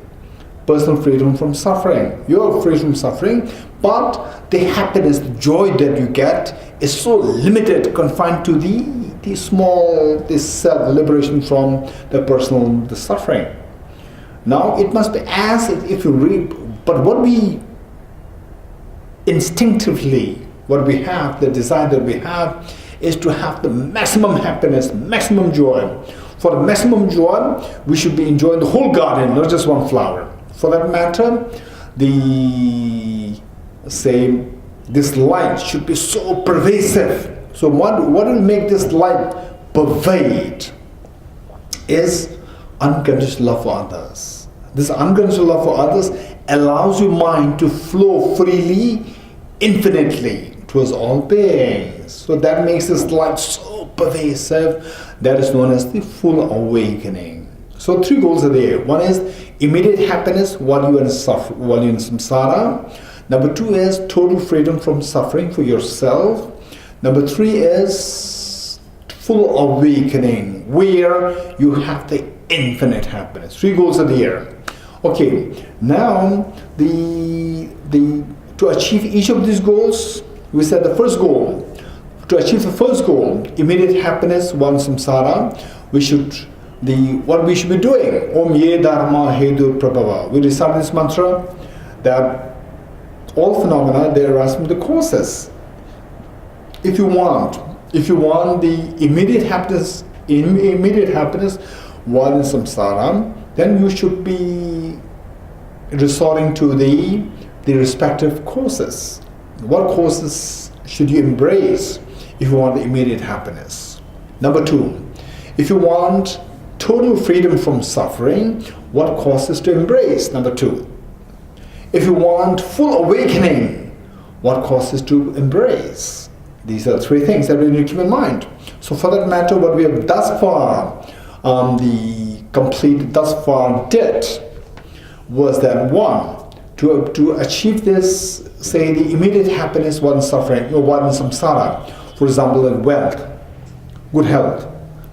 from suffering. You are free from suffering, but the happiness, the joy that you get is so limited, confined to the small, this self-liberation from the suffering. Now it must be as if you read, but what we instinctively, what we have, the desire that we have, is to have the maximum happiness, maximum joy. For the maximum joy, we should be enjoying the whole garden, not just one flower. For that matter, this light should be so pervasive. So what will make this light pervade is unconditional love for others. This unconditional love for others allows your mind to flow freely, infinitely towards all beings. So that makes this light so pervasive, that is known as the full awakening. So 3 goals are there. One is immediate happiness while you are in samsara. Number 2 is total freedom from suffering for yourself. Number 3 is full awakening, where you have the infinite happiness. 3 goals are there. Okay, now to achieve each of these goals, we said the first goal. To achieve the first goal, immediate happiness while in samsara, what we should be doing. Om Ye Dharma Hedu Prabhava. We recite this mantra that all phenomena, they arise from the causes. If you want the immediate happiness while in samsara, then you should be resorting to the respective causes. What causes should you embrace if you want the immediate happiness? Number 2, if you want total freedom from suffering, what causes to embrace? Number 2. If you want full awakening, what causes to embrace? These are 3 things that we need to keep in mind. So for that matter, what we have thus far did was that 1, to achieve this, say, the immediate happiness while in suffering, or while in samsara, for example, in wealth, good health,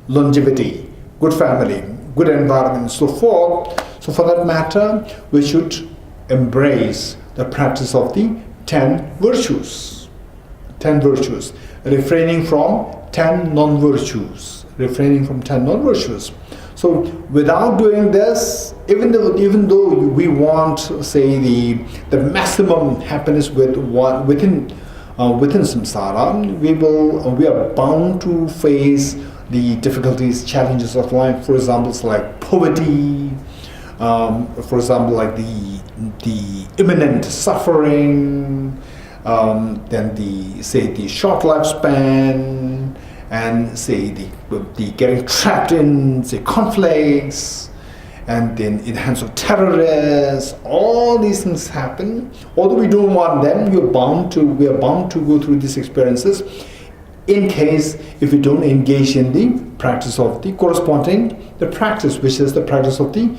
longevity, good family, good environment, and so forth. So for that matter, we should embrace the practice of the 10 virtues. 10 virtues, refraining from 10 non-virtues. So without doing this, even though we want, say, the maximum happiness within samsara, we are bound to face the difficulties, challenges of life. For example, it's like poverty. For example, like the imminent suffering. Then the short lifespan, and say the getting trapped in, say, conflicts, and then in the hands of terrorists. All these things happen. Although we don't want them, we are bound to go through these experiences, in case if we don't engage in the practice of the practice, which is the practice of the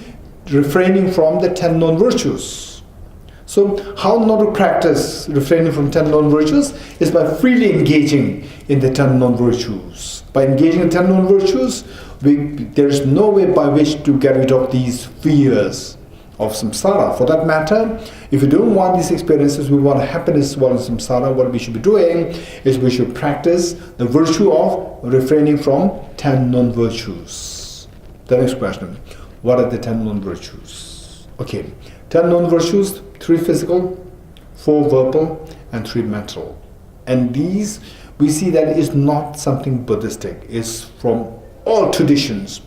refraining from the 10 non-virtues. So how not to practice refraining from 10 non-virtues is by freely engaging in the 10 non-virtues. By engaging in 10 non-virtues, there is no way by which to get rid of these fears of samsara. For that matter, if we don't want these experiences, we want happiness while in samsara, what we should be doing is we should practice the virtue of refraining from 10 non-virtues. The next question, what are the 10 non-virtues? Okay, 10 non-virtues, 3 physical, 4 verbal, and 3 mental. And these, we see that is not something Buddhistic. It's from all traditions.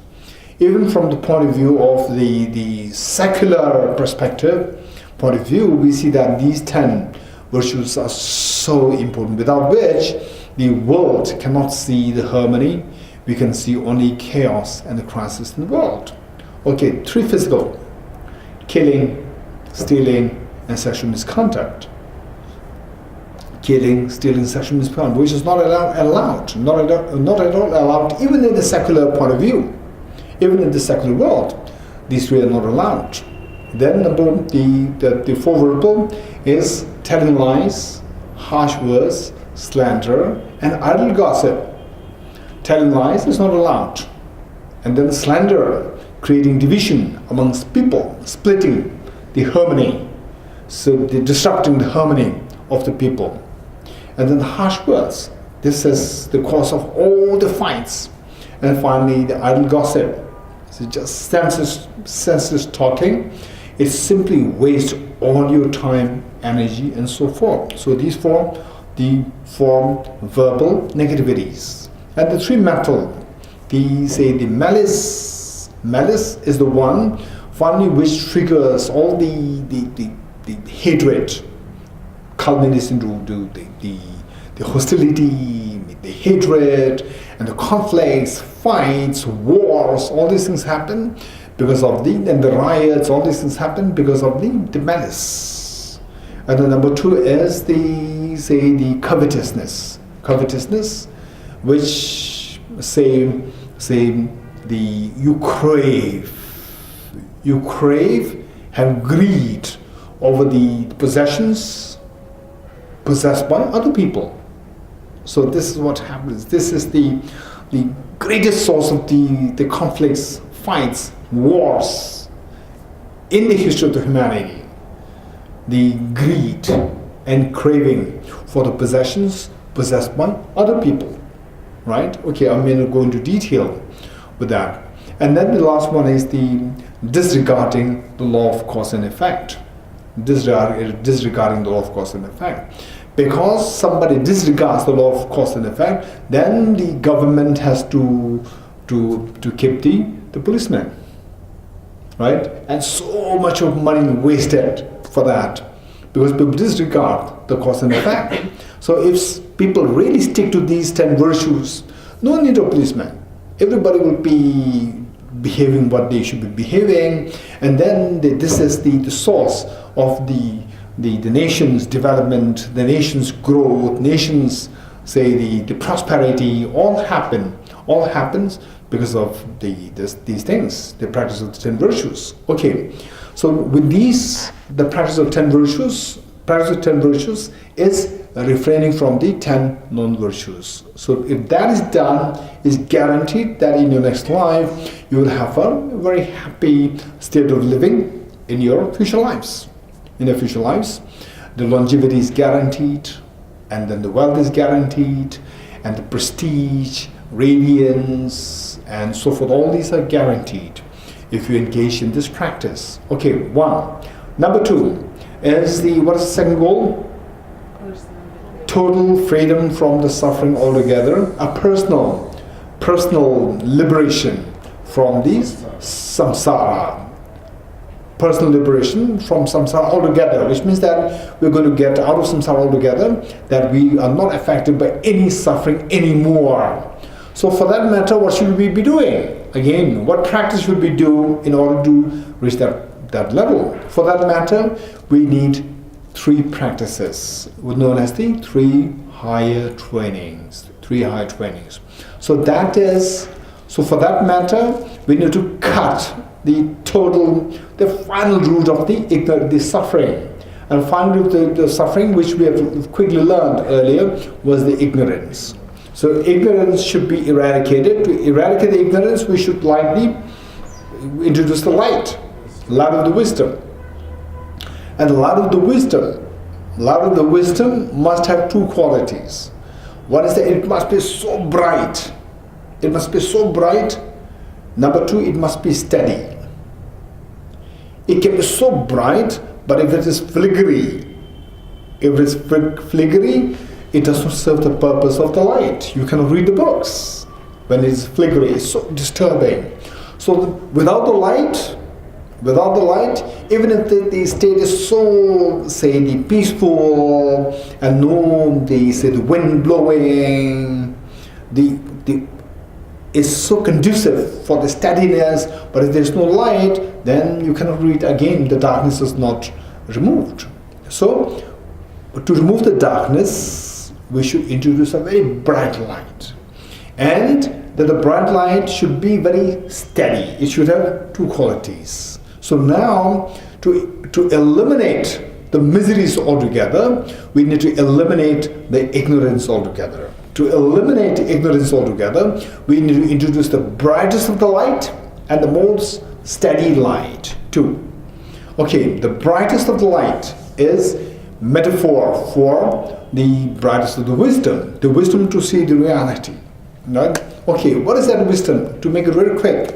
Even from the point of view of the secular perspective, point of view, we see that these 10 virtues are so important, without which the world cannot see the harmony. We can see only chaos and the crisis in the world. Okay, 3 physical: killing, stealing, and sexual misconduct. Killing, stealing, sexual misconduct, which is not allowed, not at all allowed, even in the secular point of view. Even in the secular world, these 3 are not allowed. Then the 4 verbal is telling lies, harsh words, slander, and idle gossip. Telling lies is not allowed. And then slander, creating division amongst people, splitting the harmony, so disrupting the harmony of the people. And then harsh words, this is the cause of all the fights. And finally, the idle gossip, so just senseless talking. It simply wastes all your time, energy, and so forth. So these form the verbal negativities. And the 3 mental, the malice. Malice is the one finally which triggers all the hatred, culminates into the hostility, the hatred, and the conflicts, fights, wars. All these things happen because of and the riots. All these things happen because of the malice. And then number 2 is the covetousness. Covetousness, which you crave, have greed over the possessions possessed by other people. So this is what happens. This is the greatest source of the conflicts, fights, wars in the history of the humanity. The greed and craving for the possessions possessed by other people. Right? Okay, I may not go into detail with that. And then the last one is the disregarding the law of cause and effect. Disregarding the law of cause and effect. Because somebody disregards the law of cause and effect, then the government has to keep the policemen. Right? And so much of money wasted for that. Because people disregard the cause and effect. So if people really stick to these 10 virtues, no need of policemen. Everybody will be behaving what they should be behaving, and then this is the source of the nation's development, the nation's growth, nation's the prosperity. All happens because of these things, the practice of the 10 virtues. Okay, so with these, the practice of 10 virtues is refraining from the 10 non-virtues. So if that is done, it's guaranteed that in your next life you will have a very happy state of living in your future lives. In your future lives, the longevity is guaranteed, and then the wealth is guaranteed, and the prestige, radiance, and so forth. All these are guaranteed if you engage in this practice. Okay, one. Number two is what is the second goal? Total freedom from the suffering altogether, a personal liberation from the samsara. Personal liberation from samsara altogether, which means that we're going to get out of samsara altogether, that we are not affected by any suffering anymore. So for that matter, what should we be doing? Again, what practice should we do in order to reach that level? For that matter, we need three practices, known as the three higher trainings. So for that matter, we need to cut the final root of the suffering. And finally, the suffering which we have quickly learned earlier was the ignorance. So ignorance should be eradicated. To eradicate the ignorance, we should lightly introduce the light of the wisdom. And the light of the wisdom must have two qualities. One is that it must be so bright. Number two, it must be steady. It can be so bright, but if it is flickery, it does not serve the purpose of the light. You cannot read the books when it is flickery. It's so disturbing. So without the light, even if the state is so, say, the peaceful, and the wind blowing, is so conducive for the steadiness, but if there is no light, then you cannot read. Again, the darkness is not removed. So, to remove the darkness, we should introduce a very bright light. And that the bright light should be very steady. It should have two qualities. So now, to eliminate the miseries altogether, we need to eliminate the ignorance altogether. To eliminate ignorance altogether, we need to introduce the brightest of the light and the most steady light too. Okay, the brightest of the light is metaphor for the brightest of the wisdom to see the reality. Right? Okay, what is that wisdom? To make it very quick,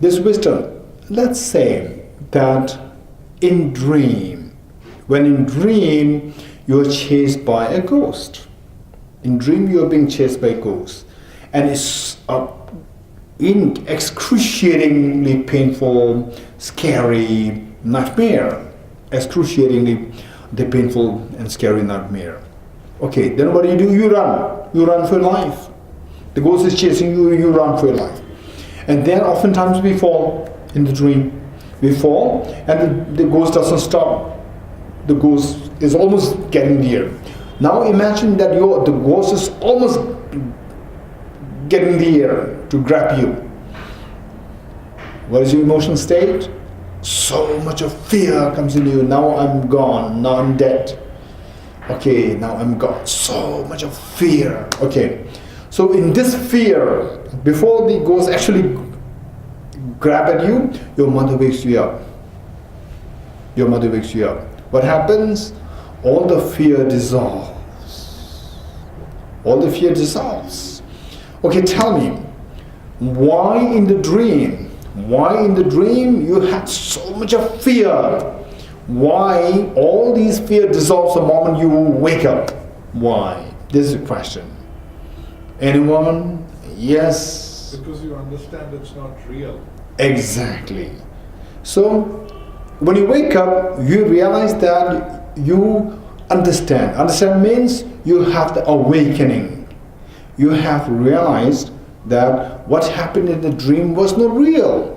this wisdom, let's say that in dream, you are chased by a ghost. In dream, you are being chased by a ghost. And it's in excruciatingly painful, scary nightmare. Excruciatingly painful and scary nightmare. Okay, then what do? You run. You run for your life. The ghost is chasing you, you run for your life. And then oftentimes we fall in the dream. We fall and the ghost doesn't stop. The ghost is almost getting near. Now imagine that the ghost is almost getting near to grab you. What is your emotional state? So much of fear comes in you. Now I'm gone. Now I'm dead. Okay, now I'm gone. So much of fear. Okay. So in this fear, before the ghost actually grab at you, your mother wakes you up. What happens? All the fear dissolves. Okay, tell me, why in the dream you had so much of fear? Why all these fear dissolves the moment you wake up? Why? This is a question. Anyone? Yes? Because you understand it's not real. Exactly. So, when you wake up, you realize that you understand. Understand means you have the awakening. You have realized that what happened in the dream was not real.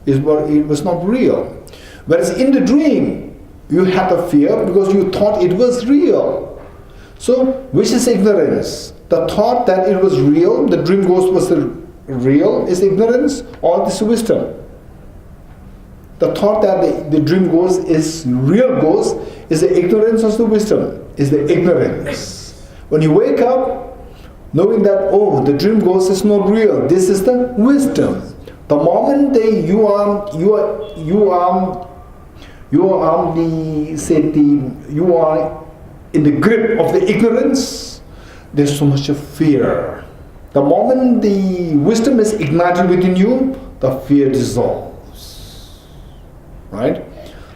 It was not real. Whereas in the dream, you had the fear because you thought it was real. So, which is ignorance? The thought that it was real, the dream ghost was real, is ignorance, or this wisdom? The thought that the dream ghost is real ghost is the ignorance or the wisdom? Is the ignorance. When you wake up, knowing that, oh, the dream ghost is not real, this is the wisdom. The moment you are in the grip of the ignorance, there's so much of fear. The moment the wisdom is ignited within you, the fear dissolves. Right?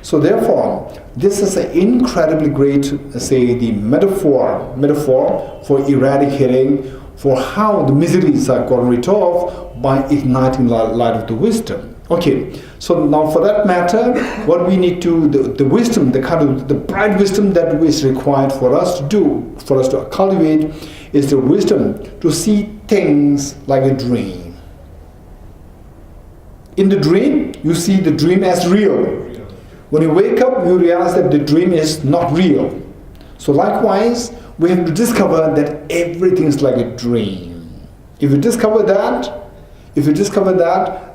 So therefore, this is an incredibly great, say, the metaphor for eradicating, for how the miseries are gotten rid of by igniting light of the wisdom. Okay, so now for that matter, what we need to, the wisdom, the kind of the bright wisdom that is required for us to do, for us to cultivate, is the wisdom to see things like a dream. In the dream, you see the dream as real. When you wake up, you realize that the dream is not real. So likewise, we have to discover that everything is like a dream. If you discover that,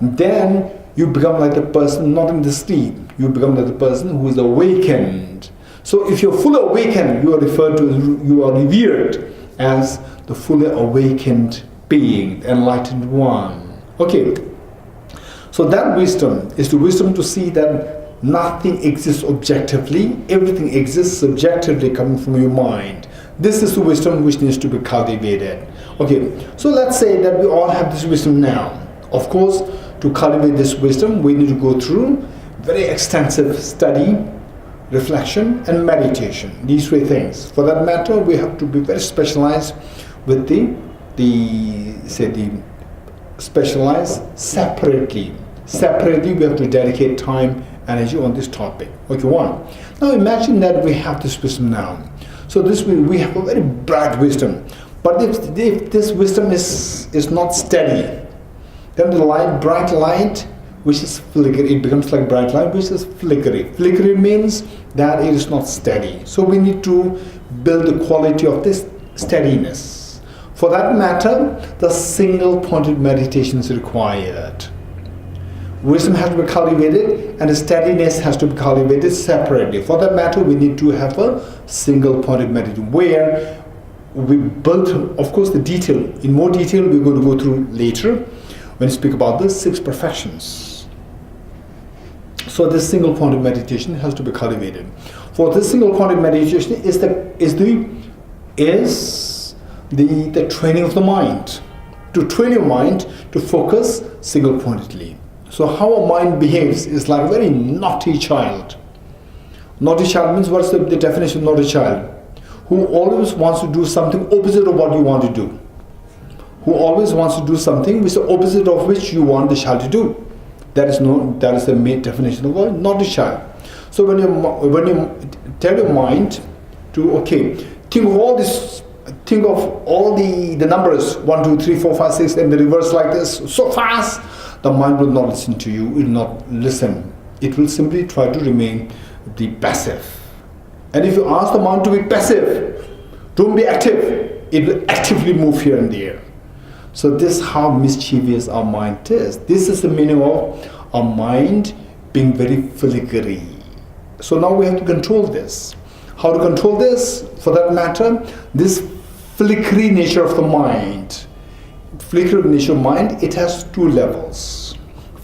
then you become like the person not in the sleep. You become like the person who is awakened. So if you're fully awakened, you are revered as the fully awakened being, the enlightened one. Okay. So that wisdom is the wisdom to see that nothing exists objectively, everything exists subjectively coming from your mind. This is the wisdom which needs to be cultivated. Okay, so let's say that we all have this wisdom now. Of course, to cultivate this wisdom, we need to go through very extensive study, reflection, and meditation. These three things. For that matter, we have to be very specialized with specialized separately. Separately, we have to dedicate time, energy on this topic. Okay, one. Now imagine that we have this wisdom now. So we have a very bright wisdom. But if this wisdom is not steady, then the bright light, which is flickering, it becomes like bright light, which is flickering. Flickering means that it is not steady. So we need to build the quality of this steadiness. For that matter, the single-pointed meditation is required. Wisdom has to be cultivated and the steadiness has to be cultivated separately. For that matter, we need to have a single-pointed meditation where we built, of course, the detail. In more detail, we're going to go through later when we speak about the 6 perfections. So this single-pointed meditation has to be cultivated. For this single-pointed meditation is the training of the mind. To train your mind to focus single-pointedly. So how a mind behaves is like a very naughty child. Naughty child means, what's the definition of naughty child? Who always wants to do something opposite of what you want to do. Who always wants to do something which is the opposite of which you want the child to do. That is the main definition of a naughty child. So when you tell your mind to, okay, think of all the numbers 1, 2, 3, 4, 5, 6 and the reverse like this so fast, the mind will not listen to you, it will not listen. It will simply try to remain the passive. And if you ask the mind to be passive, don't be active, it will actively move here and there. So this is how mischievous our mind is. This is the meaning of our mind being very filigree. So now we have to control this. How to control this? For that matter, this flickering nature of the mind. Flickering nature of mind, it has 2 levels.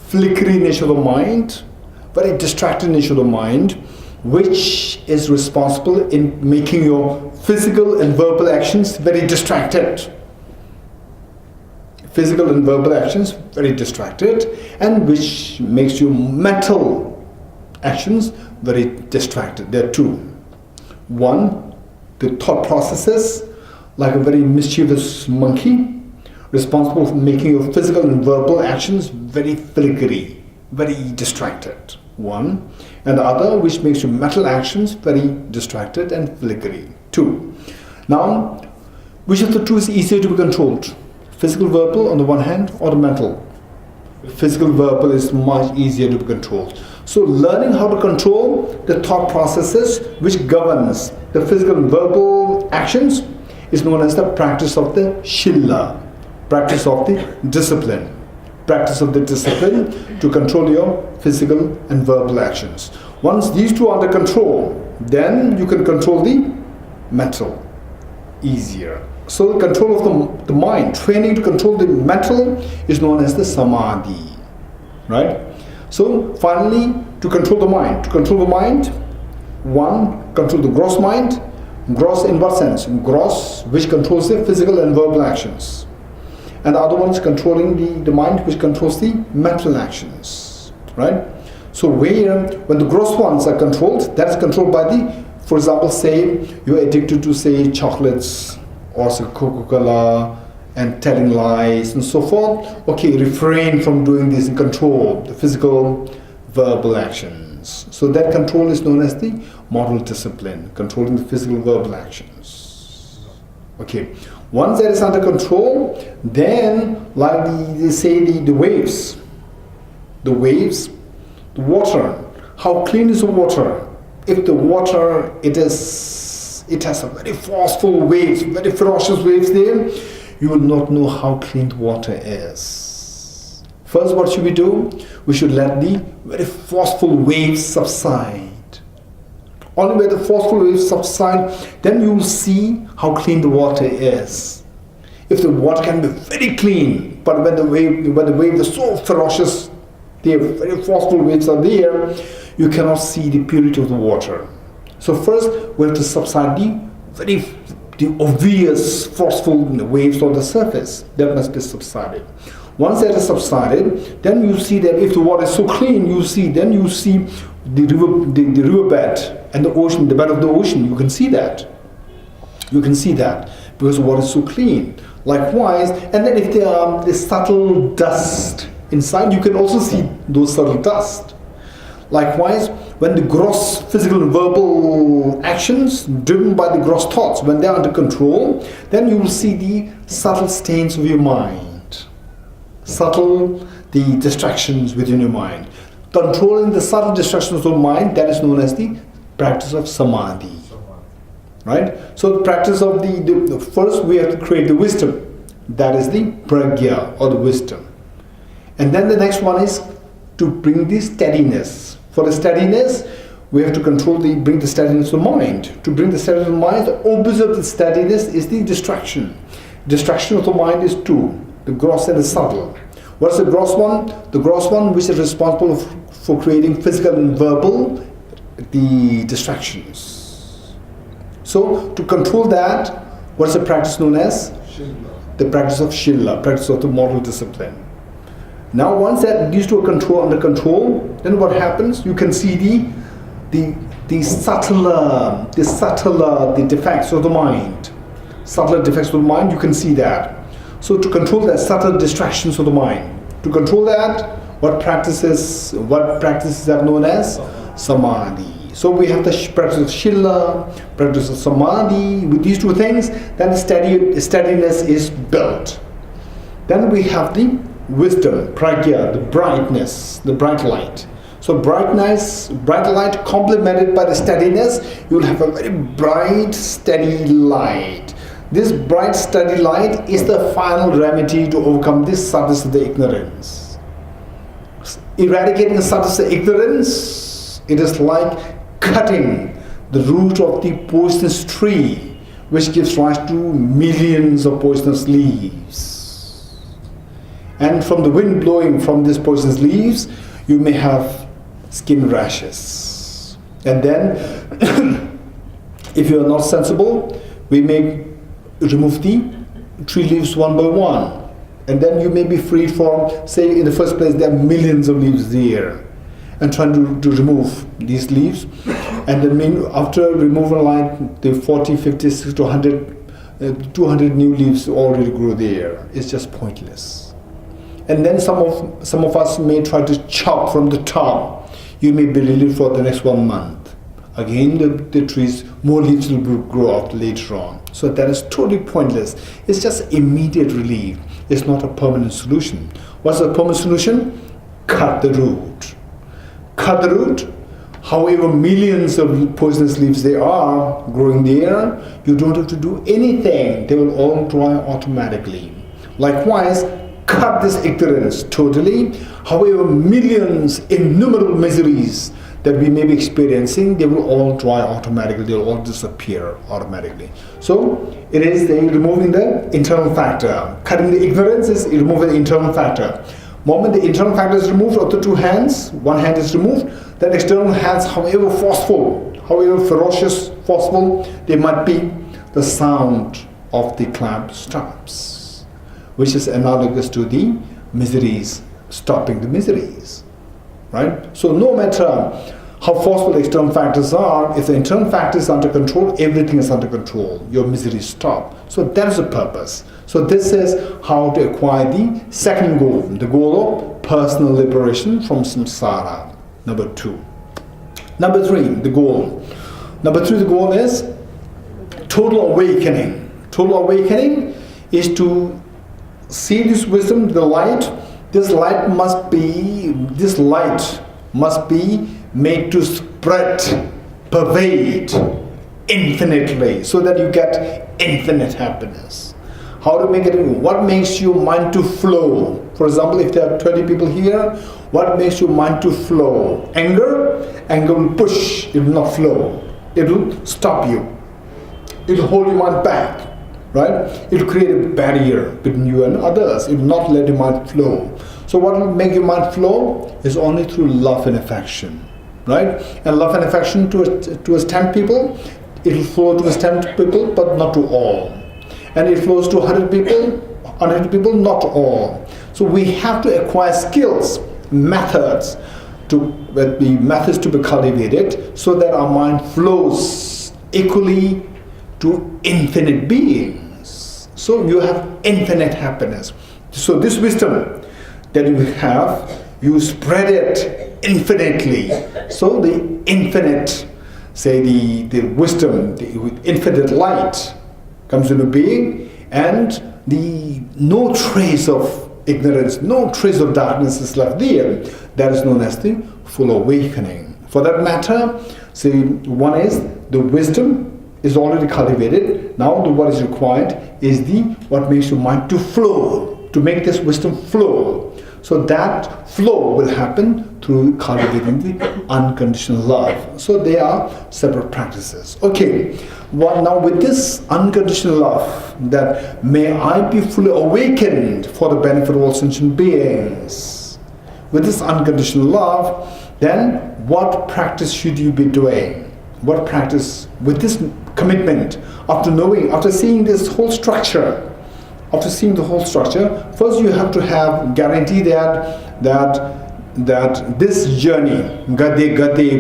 Flickering nature of the mind, very distracted nature of the mind, which is responsible in making your physical and verbal actions very distracted. Physical and verbal actions very distracted, and which makes your mental actions very distracted. There are 2. One, the thought processes, like a very mischievous monkey, responsible for making your physical and verbal actions very filigree, very distracted. One. And the other, which makes your mental actions very distracted and filigree. 2. Now, which of the 2 is easier to be controlled? Physical, verbal on the one hand, or the mental? Physical, verbal is much easier to be controlled. So learning how to control the thought processes which governs the physical and verbal actions is known as the practice of the shilla, practice of the discipline. Practice of the discipline to control your physical and verbal actions. Once these 2 are under control, then you can control the mental easier. So the control of the mind, training to control the mental is known as the samadhi. Right? So finally, to control the mind. To control the mind, 1, control the gross mind. Gross in what sense? Gross, which controls the physical and verbal actions. And the other one is controlling the mind, which controls the mental actions. Right? So when the gross ones are controlled, that's controlled by the, for example, say you're addicted to, say, chocolates or say Coca-Cola and telling lies and so forth. Okay, refrain from doing this and control the physical, verbal actions. So that control is known as the moral discipline, controlling the physical, verbal actions. Okay, once that is under control, then like they say the waves, the water, how clean is the water? If the water, it has a very forceful waves, very ferocious waves there, you will not know how clean the water is. First, what should we do? We should let the very forceful waves subside. Only when the forceful waves subside, then you will see how clean the water is. If the water can be very clean, but when the waves are so ferocious, the very forceful waves are there, you cannot see the purity of the water. So first, we have to subside the obvious forceful waves on the surface. That must be subsided. Once that is subsided, then you see that if the water is so clean, you see the riverbed and the ocean, the bed of the ocean. You can see that. You can see that because the water is so clean. Likewise, and then if there are the subtle dust inside, you can also see those subtle dust. Likewise, when the gross physical and verbal actions driven by the gross thoughts, when they are under control, then you will see the subtle stains of your mind. Subtle, the distractions within your mind. Controlling the subtle distractions of the mind, that is known as the practice of samadhi. Right? So the practice of the first we have to create the wisdom. That is the pragya or the wisdom. And then the next one is to bring the steadiness. For the steadiness, we have to bring the steadiness to the mind. To bring the steadiness to the mind, the opposite of the steadiness is the distraction. Distraction of the mind is two, the gross and the subtle. What's the gross one? The gross one which is responsible for creating physical and verbal, the distractions. So to control that, what is the practice known as? Shilla. The practice of Shilla, practice of the moral discipline. Now once that these two are under control, then what happens? You can see the subtler defects of the mind. Subtler defects of the mind, you can see that. So to control that subtle distractions of the mind, to control that, what practices are known as samadhi. So we have the practice of Shilla, practice of samadhi. With these two things, then the steadiness is built. Then we have the wisdom, pragya, the brightness, the bright light. So bright light complemented by the steadiness, you will have a very bright, steady light. This bright, steady light is the final remedy to overcome this sadness of the ignorance. Eradicating the sadness of ignorance, it is like cutting the root of the poisonous tree, which gives rise to millions of poisonous leaves. And from the wind blowing from these poisonous leaves, you may have skin rashes. And then, if you are not sensible, we may remove the tree leaves one by one. And then you may be freed from, say in the first place, there are millions of leaves there. And trying to remove these leaves. And then after removal, like the 40, 50, 60 to 100, 200 new leaves already grow there. It's just pointless. And then some of us may try to chop from the top. You may be relieved for the next 1 month. Again, the trees, more leaves will grow out later on. So that is totally pointless. It's just immediate relief. It's not a permanent solution. What's the permanent solution? Cut the root. Cut the root. However millions of poisonous leaves there are growing there, you don't have to do anything. They will all dry automatically. Likewise, cut this ignorance totally. However millions, innumerable miseries that we may be experiencing, they will all dry automatically. They will all disappear automatically. So it is removing the internal factor. Cutting the ignorance is removing the internal factor. Moment the internal factor is removed of the two hands, one hand is removed, then external hands, however forceful, however ferocious, forceful they might be, the sound of the clamp stops, which is analogous to the miseries, stopping the miseries, right? So no matter how forceful the external factors are, if the internal factor is under control, everything is under control. Your miseries stop. So that is the purpose. So this is how to acquire the second goal, the goal of personal liberation from samsara. Number 2. Number 3, the goal. Number 3, the goal is total awakening. Total awakening is to see this wisdom, the light. This light must be made to spread, pervade infinitely, so that you get infinite happiness. How to make it? What makes your mind to flow? For example, if there are 20 people here, what makes your mind to flow? Anger? Anger will push, it will not flow. It will stop you. It will hold your mind back, right? It will create a barrier between you and others. It will not let your mind flow. So what will make your mind flow is only through love and affection, right? And love and affection towards 10 people, it will flow towards 10 people, but not to all. And it flows to 100 people, not all. So we have to acquire skills, methods to be cultivated, so that our mind flows equally to infinite beings. So you have infinite happiness. So this wisdom that you have, you spread it infinitely. So the infinite, say the wisdom, the infinite light comes into being, and no trace of ignorance, no trace of darkness is left there. That is known as the full awakening. For that matter, say one is the wisdom is already cultivated. Now what is required is what makes your mind to flow, to make this wisdom flow. So that flow will happen through cultivating the unconditional love. So they are separate practices. Okay, now with this unconditional love, that may I be fully awakened for the benefit of all sentient beings. With this unconditional love, then what practice should you be doing? What practice with this commitment, after seeing this whole structure? After seeing the whole structure, first you have to have guarantee that this journey, gate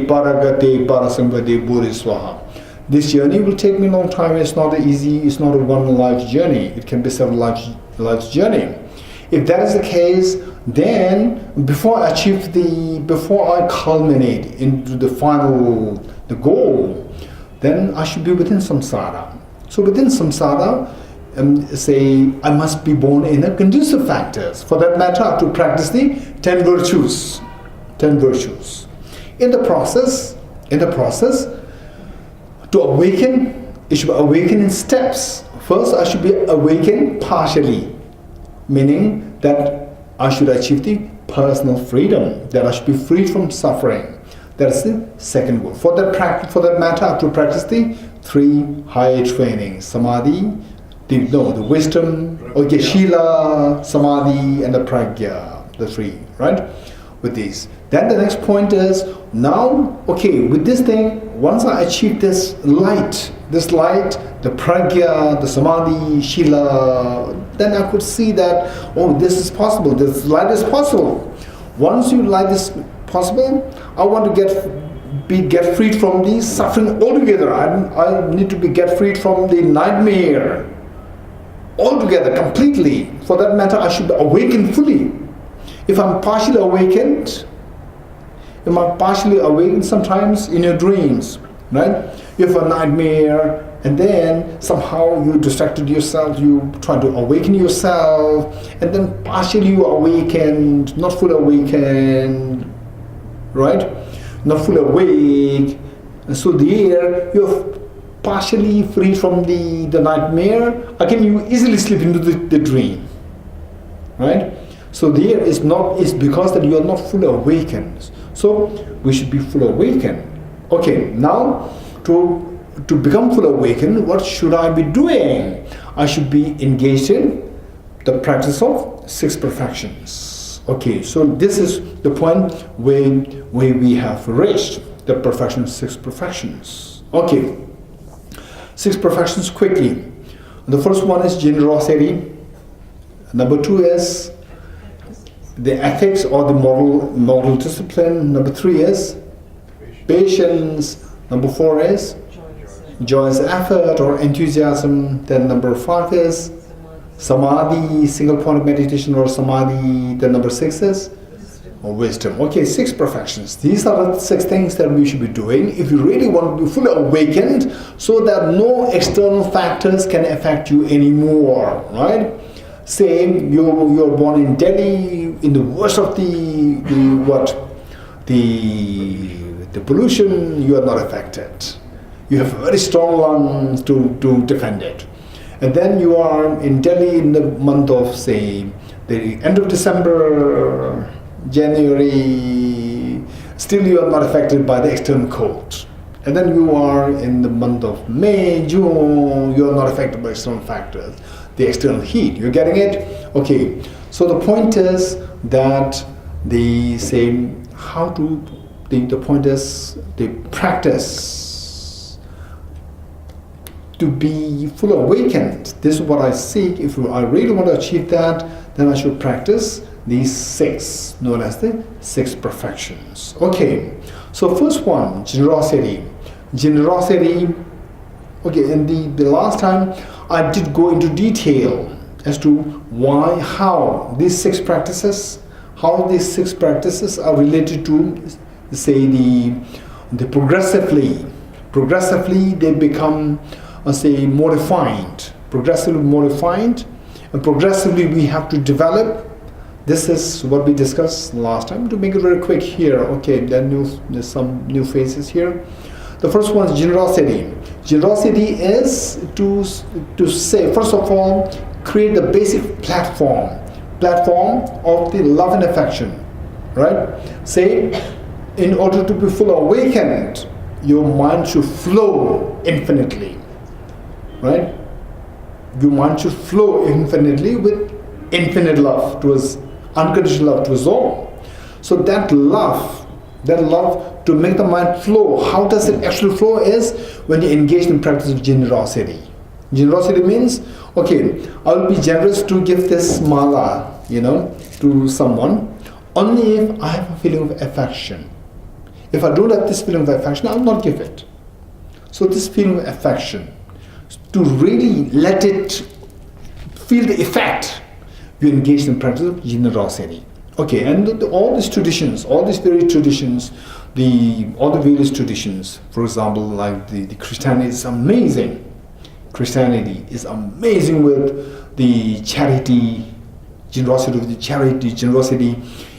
paragate parasambhade bodhiswaha, this journey will take me a long time. It's not easy. It's not a one life journey. It can be several lives journey. If that is the case, then before I culminate into the goal, then I should be within samsara. So within samsara, say I must be born in a conducive factors. For that matter, I have to practice the 10 virtues. 10 virtues. In the process, to awaken, it should be awakened in steps. First, I should be awakened partially, meaning that I should achieve the personal freedom, that I should be freed from suffering. That is the second goal. For that matter, I have to practice the 3 higher trainings: samadhi, the wisdom, shila, samadhi, and the pragya, the 3, right? With these. Then the next point is, now, okay, with this thing, once I achieve this light, the pragya, the samadhi, shila, then I could see that, oh, this is possible, this light is possible. Once you light is possible, I want to get freed from the suffering altogether. I need to get freed from the nightmare altogether, completely. For that matter, I should be awakened fully. If I'm partially awakened, sometimes in your dreams, right? You have a nightmare, and then somehow you distracted yourself, you try to awaken yourself, and then partially you awakened, not fully awakened, right? Not fully awake. And so there you're partially free from the nightmare. Again, you easily slip into the dream, right? So there is because that you are not fully awakened. So we should be fully awakened. Okay, now to become fully awakened, what should I be doing? I should be engaged in the practice of 6 perfections. Okay, so this is the point where we have reached. the perfection, 6 perfections. Okay, 6 perfections quickly. The first one is generosity. Number 2 is the ethics or the moral discipline. Number 3 is patience. Number 4 is joyous effort or enthusiasm. Then number 5 is samadhi, single point of meditation or samadhi. Then number 6 is wisdom. Okay, 6 perfections. These are the 6 things that we should be doing if you really want to be fully awakened, so that no external factors can affect you anymore, right? Say you're born in Delhi, in the worst of the pollution, you are not affected. You have very strong lungs to defend it. And then you are in Delhi in the month of, say, the end of December, January, still you are not affected by the external cold. And then you are in the month of May, June, you are not affected by external factors, the external heat. You're getting it? Okay. So the point is that the point is the practice to be fully awakened. This is what I seek. If I really want to achieve that, then I should practice these 6, known as the 6 perfections. Okay, so first one, generosity. Generosity, okay, in the last time I did go into detail as to why, how these 6 practices are related to, say, the progressively they become, say, more refined, progressively more refined, and progressively we have to develop. This is what we discussed last time. To make it very quick here, okay, there's some new faces here. The first one is generosity. Generosity is to say, first of all, create the basic platform of the love and affection, right? Say, in order to be fully awakened, your mind should flow infinitely, right? Your mind should flow infinitely with infinite love towards unconditional love towards all. So that love to make the mind flow, how does it actually flow is when you engage in practice of generosity. Generosity means, okay, I will be generous to give this mala, to someone, only if I have a feeling of affection. If I don't have this feeling of affection, I will not give it. So this feeling of affection, to really let it feel the effect, you engage in practice of generosity. Okay, and all these various traditions, all the various traditions, for example, like the Christianity is amazing. Christianity is amazing with the charity, generosity of the charity, generosity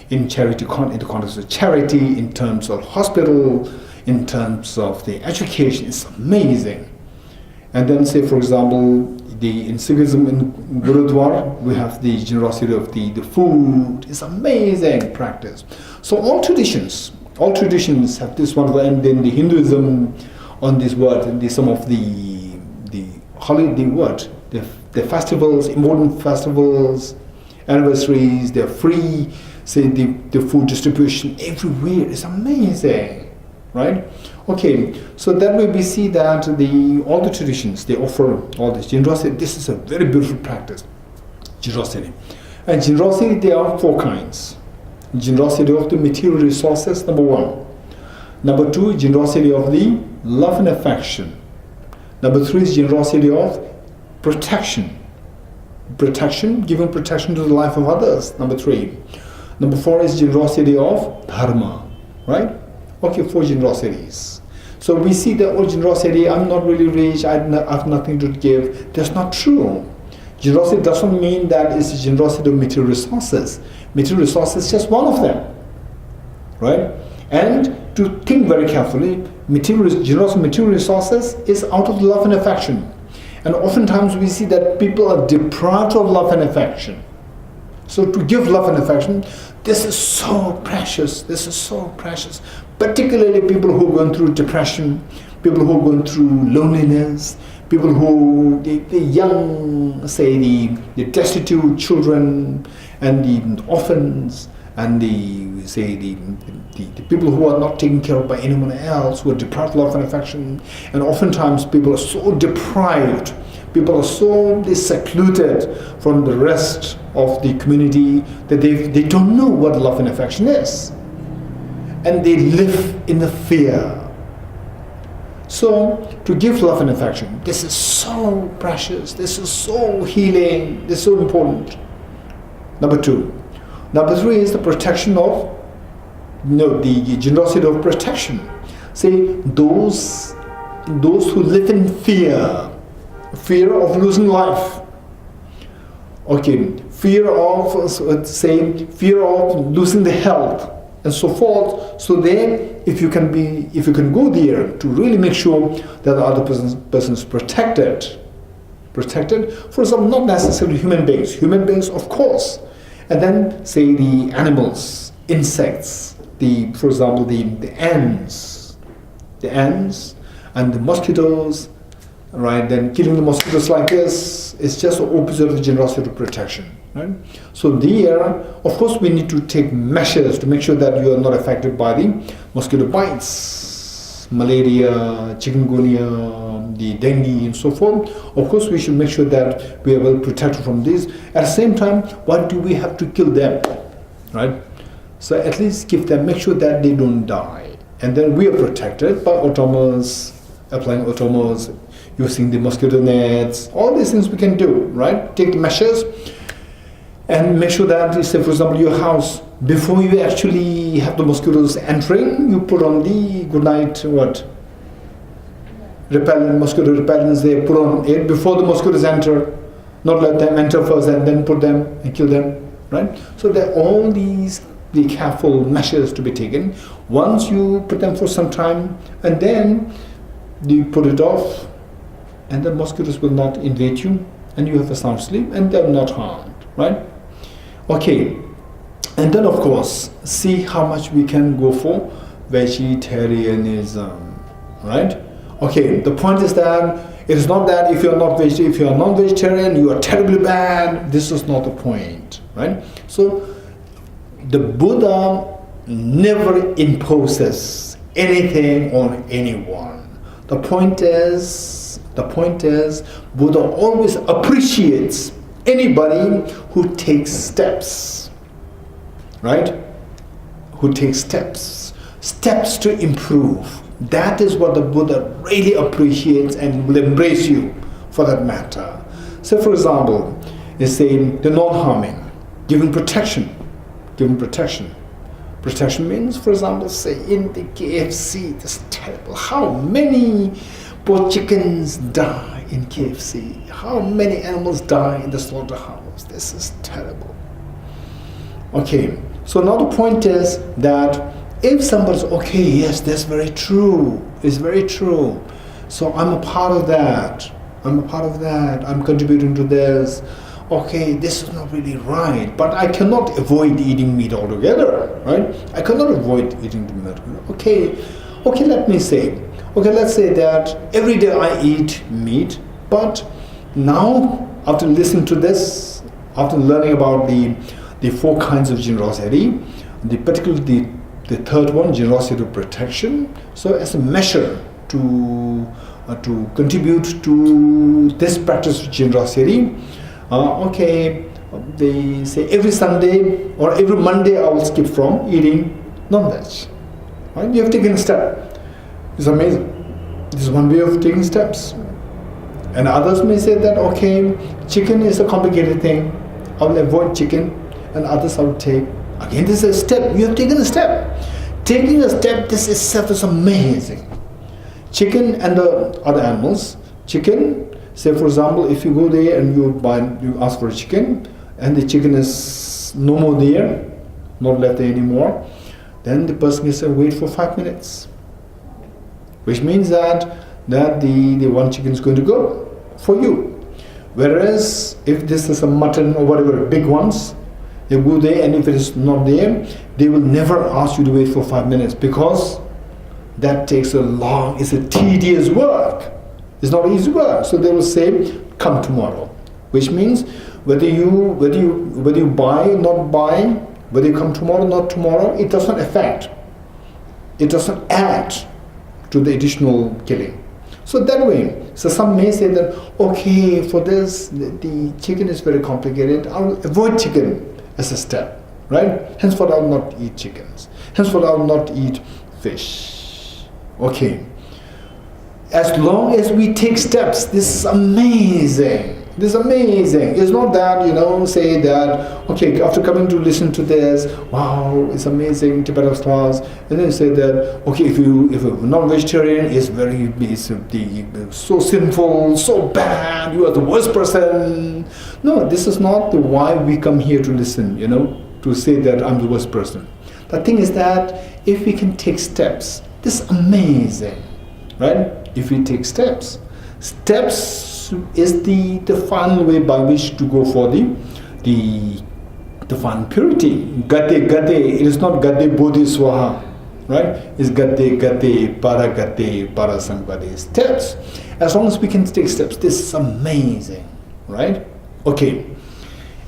in charity, in the context of charity, in terms of hospital, in terms of the education. It's amazing. And then, say, for example, in Sikhism, in Gurudwara, we have the generosity of the food. It's amazing practice. So all traditions have this one, and then the Hinduism on this word, and some of the holiday word, the festivals, important festivals, anniversaries, they're free. Say the food distribution everywhere is amazing, right? Okay, so that way we see that all the traditions, they offer all this generosity. This is a very beautiful practice, generosity. And generosity, there are 4 kinds. Generosity of the material resources, number 1. Number 2, generosity of the love and affection. Number 3 is generosity of protection. Giving protection to the life of others, number 3. Number 4 is generosity of dharma, right? Okay, 4 generosities. So we see that generosity, I'm not really rich, I have nothing to give. That's not true. Generosity doesn't mean that it's generosity of material resources. Material resources is just one of them, right? And to think very carefully, generosity of material resources is out of love and affection. And oftentimes we see that people are deprived of love and affection. So to give love and affection, this is so precious. Particularly people who are going through depression, people who are going through loneliness, people who, the young, say the destitute children and the orphans and the people who are not taken care of by anyone else, who are deprived of love and affection, and oftentimes people are so deprived, people are so secluded from the rest of the community that they don't know what love and affection is, and they live in the fear. So to give love and affection, this is so precious, this is so healing, this is so important. Number two. Number three is the protection of, the generosity of protection. Say, those who live in fear of losing life, fear of, fear of losing the health, and so forth. So then, if you can go there to really make sure that the other person is protected. For example, not necessarily human beings, of course. And then, say, the animals, insects, for example, the ants and the mosquitoes, right? Then killing the mosquitoes like this is just the opposite of the generosity of protection, right? So there, of course, we need to take measures to make sure that you are not affected by the mosquito bites, malaria, chikungunya, the dengue, and so forth. Of course, we should make sure that we are well protected from this. At the same time, why do we have to kill them, right? So at least make sure that they don't die. And then we are protected by applying automos, using the mosquito nets, all these things we can do, right? Take the measures and make sure that, say, for example, your house, before you actually have the mosquitoes entering, you put on the good night, mosquito repellents, they put on it before the mosquitoes enter, not let them enter first and then put them and kill them, right? So there are all these careful measures to be taken. Once you put them for some time, and then you put it off, and the mosquitoes will not invade you, and you have a sound sleep, and they're not harmed, right? And then, of course, see how much we can go for vegetarianism, right? The point is that it is not that if you are non-vegetarian, you are terribly bad. This is not the point, right? So the Buddha never imposes anything on anyone. The point is, Buddha always appreciates anybody who takes steps, right? Who takes steps to improve. That is what the Buddha really appreciates and will embrace you for that matter. So, for example, it's saying the non-harming, giving protection. Protection means, for example, say in the KFC, this is terrible. How many poor chickens die in KFC? How many animals die in the slaughterhouse? This is terrible. So now the point is that if somebody's yes, that's very true. It's very true. So I'm a part of that. I'm contributing to this. This is not really right, but I cannot avoid eating meat altogether, right? I cannot avoid eating the meat. Let's say that every day I eat meat, but now, after listening to this, after learning about the four kinds of generosity, particularly the third one, generosity of protection, so as a measure to contribute to this practice of generosity, they say every Sunday or every Monday I will skip from eating non-veg. Right? You have taken a step. It's amazing. This is one way of taking steps. And others may say that, chicken is a complicated thing. I will avoid chicken, and others I will take. Again, this is a step. You have taken a step. Taking a step, this itself is amazing. Chicken and the other animals. Chicken, say for example, if you go there and you ask for a chicken, and the chicken is no more there, not left there anymore, then the person can say wait for 5 minutes, which means that the one chicken is going to go for you. Whereas if this is a mutton or whatever, big ones, they go there, and if it is not there, they will never ask you to wait for 5 minutes, because that takes it's a tedious work. It's not easy work. So they will say, come tomorrow. Which means whether you buy or not buy, Whether you come tomorrow, not tomorrow, it doesn't affect. It doesn't add to the additional killing. So that way, so some may say that, okay, for this, the chicken is very complicated, I'll avoid chicken as a step, right? Henceforth, I will not eat chickens. Henceforth, I will not eat fish. Okay. As long as we take steps, this is amazing. This is amazing. It's not that, say that, okay, after coming to listen to this, wow, it's amazing, Tibet House class, and then say that, okay, if you're non-vegetarian, it's so sinful, so bad, you are the worst person. No, this is not the why we come here to listen, to say that I'm the worst person. The thing is that if we can take steps, this is amazing, right? If we take steps is the final way by which to go for the final purity. Gate, it is not gate bodhi swaha, right? It's gate para samgade, steps. As long as we can take steps, this is amazing, right? Okay.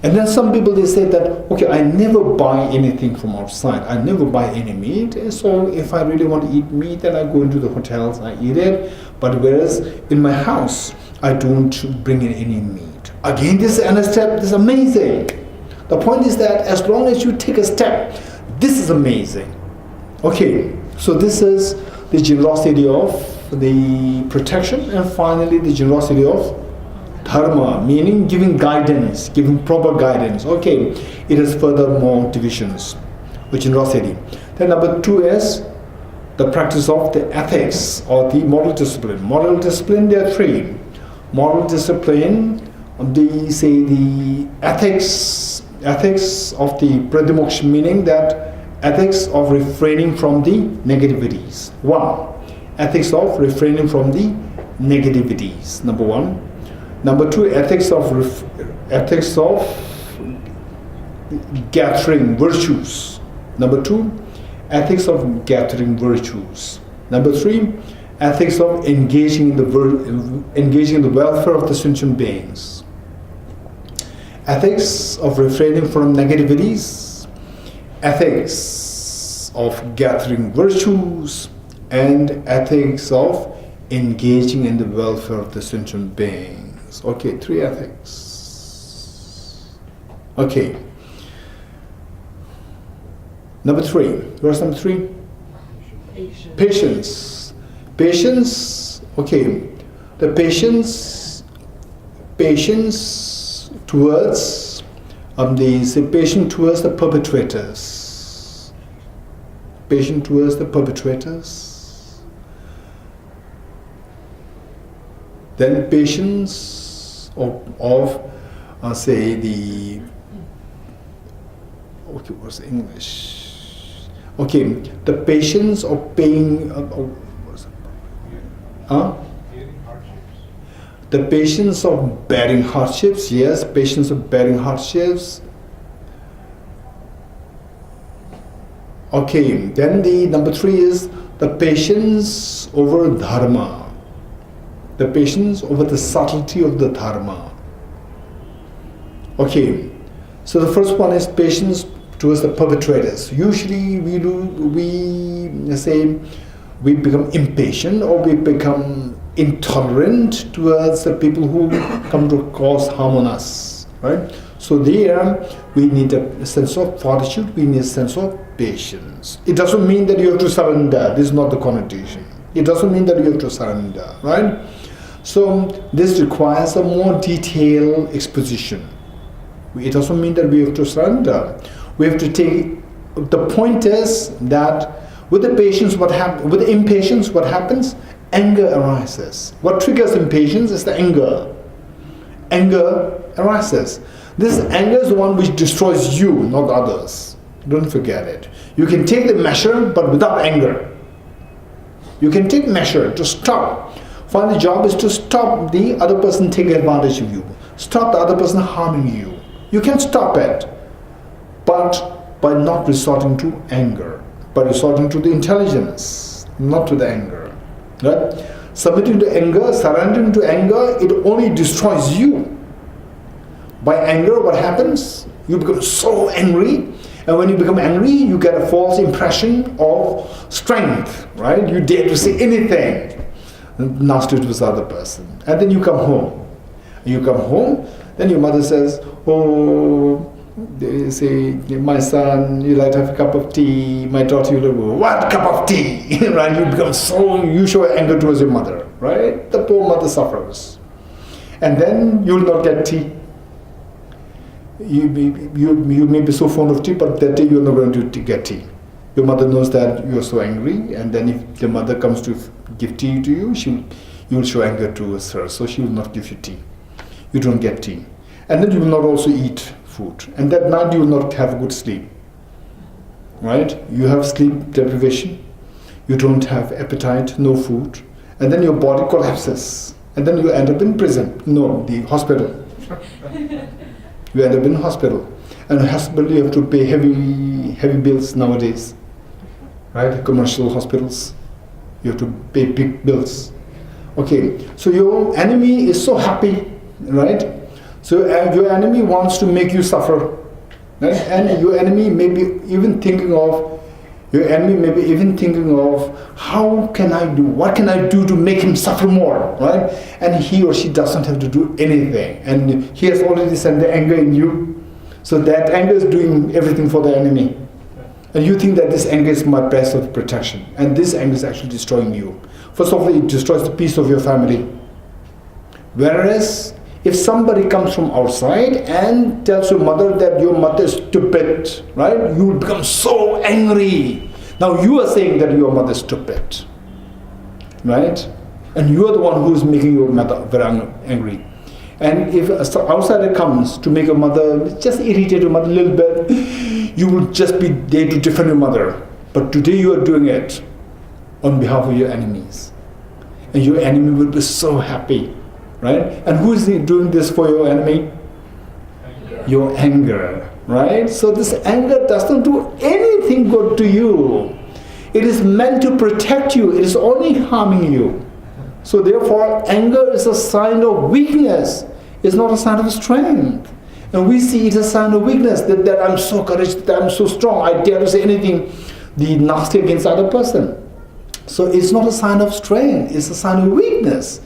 And then some people, they say that, okay, I never buy anything from outside. I never buy any meat. So if I really want to eat meat, then I go into the hotels, I eat it. But whereas in my house, I don't bring in any meat. Again, this is another step. This is amazing. The point is that as long as you take a step, this is amazing. Okay, so this is the generosity of the protection, and finally the generosity of dharma, meaning giving guidance, giving proper guidance. Okay, it has further more divisions with generosity. Then number 2 is the practice of the ethics or the moral discipline. Moral discipline, there are 3. Moral discipline, the ethics of the pradimoksha, meaning that ethics of refraining from the negativities. 1. Ethics of refraining from the negativities, number 1. Number 2, ethics of gathering virtues. Number 2, ethics of gathering virtues. Number 3, ethics of engaging in the welfare of the sentient beings. Ethics of refraining from negativities, ethics of gathering virtues, and ethics of engaging in the welfare of the sentient beings. Okay, 3 ethics. Okay. Number 3. Verse number 3. Patience. Patience. Okay. The patience towards patient towards the perpetrators. Patient towards the perpetrators. Then patience of say the, okay, what's English? Okay, the patience of paying, the patience of bearing hardships, yes, patience of bearing hardships. Okay, then the number 3 is the patience over dharma. The patience over the subtlety of the dharma. Okay, so the first one is patience towards the perpetrators. Usually we become impatient or we become intolerant towards the people who come to cause harm on us, right? So there we need a sense of fortitude, we need a sense of patience. It doesn't mean that you have to surrender. This is not the connotation. It doesn't mean that you have to surrender, right? So this requires a more detailed exposition. It doesn't mean that we have to surrender. We have to take, the point is that with the patience, with the impatience, what happens? Anger arises. What triggers impatience is the anger. Anger arises. This anger is the one which destroys you, not others. Don't forget it. You can take the measure, but without anger. You can take measure to stop. Finally, the job is to stop the other person taking advantage of you. Stop the other person harming you. You can stop it, but by not resorting to anger, by resorting to the intelligence, not to the anger. Right? Submitting to anger, surrendering to anger, it only destroys you. By anger, what happens? You become so angry, And when you become angry, you get a false impression of strength, right? You dare to say anything nasty to this other person. And then you come home. Then your mother says, oh, they say, my son, you like to have a cup of tea. My daughter, you like, what cup of tea? Right? You show anger towards your mother, right? The poor mother suffers. And then you will not get tea. You may be so fond of tea, but that day you are not going to get tea. Your mother knows that you are so angry, and then if the mother comes to give tea to you, you will show anger towards her, so she will not give you tea. You don't get tea. And then you will not also eat food. And that night you will not have a good sleep. Right? You have sleep deprivation. You don't have appetite, no food. And then your body collapses. And then you end up in prison. No, the hospital. You end up in hospital. And in hospital you have to pay heavy bills nowadays. Right? Commercial hospitals. You have to pay big bills. Okay, so your enemy is so happy, right? So your enemy wants to make you suffer. Right? And your enemy may be even thinking of what can I do to make him suffer more, right? And he or she doesn't have to do anything. And he has already sent the anger in you. So that anger is doing everything for the enemy. And you think that this anger is my best of protection. And this anger is actually destroying you. First of all, it destroys the peace of your family. Whereas, if somebody comes from outside and tells your mother that your mother is stupid, right? You will become so angry. Now you are saying that your mother is stupid, right? And you are the one who is making your mother very angry. And if an outsider comes to make your mother, just irritate your mother a little bit, you will just be there to defend your mother. But today you are doing it on behalf of your enemies. And your enemy will be so happy. Right? And who is doing this for your enemy? Your anger, right? So this anger does not do anything good to you. It is meant to protect you. It is only harming you. So therefore, anger is a sign of weakness. It's not a sign of strength. And we see it as a sign of weakness, that I'm so courageous, that I'm so strong, I dare to say anything nasty against the other person. So it's not a sign of strength, it's a sign of weakness,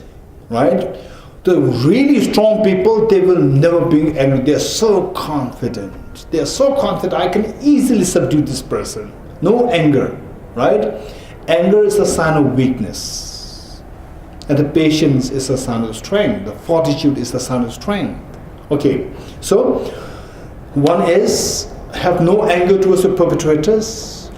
right? The really strong people, they will never be angry. They're so confident. They're so confident, I can easily subdue this person. No anger, right? Anger is a sign of weakness. And the patience is a sign of strength. The fortitude is a sign of strength. Okay, so one is, have no anger towards the perpetrators.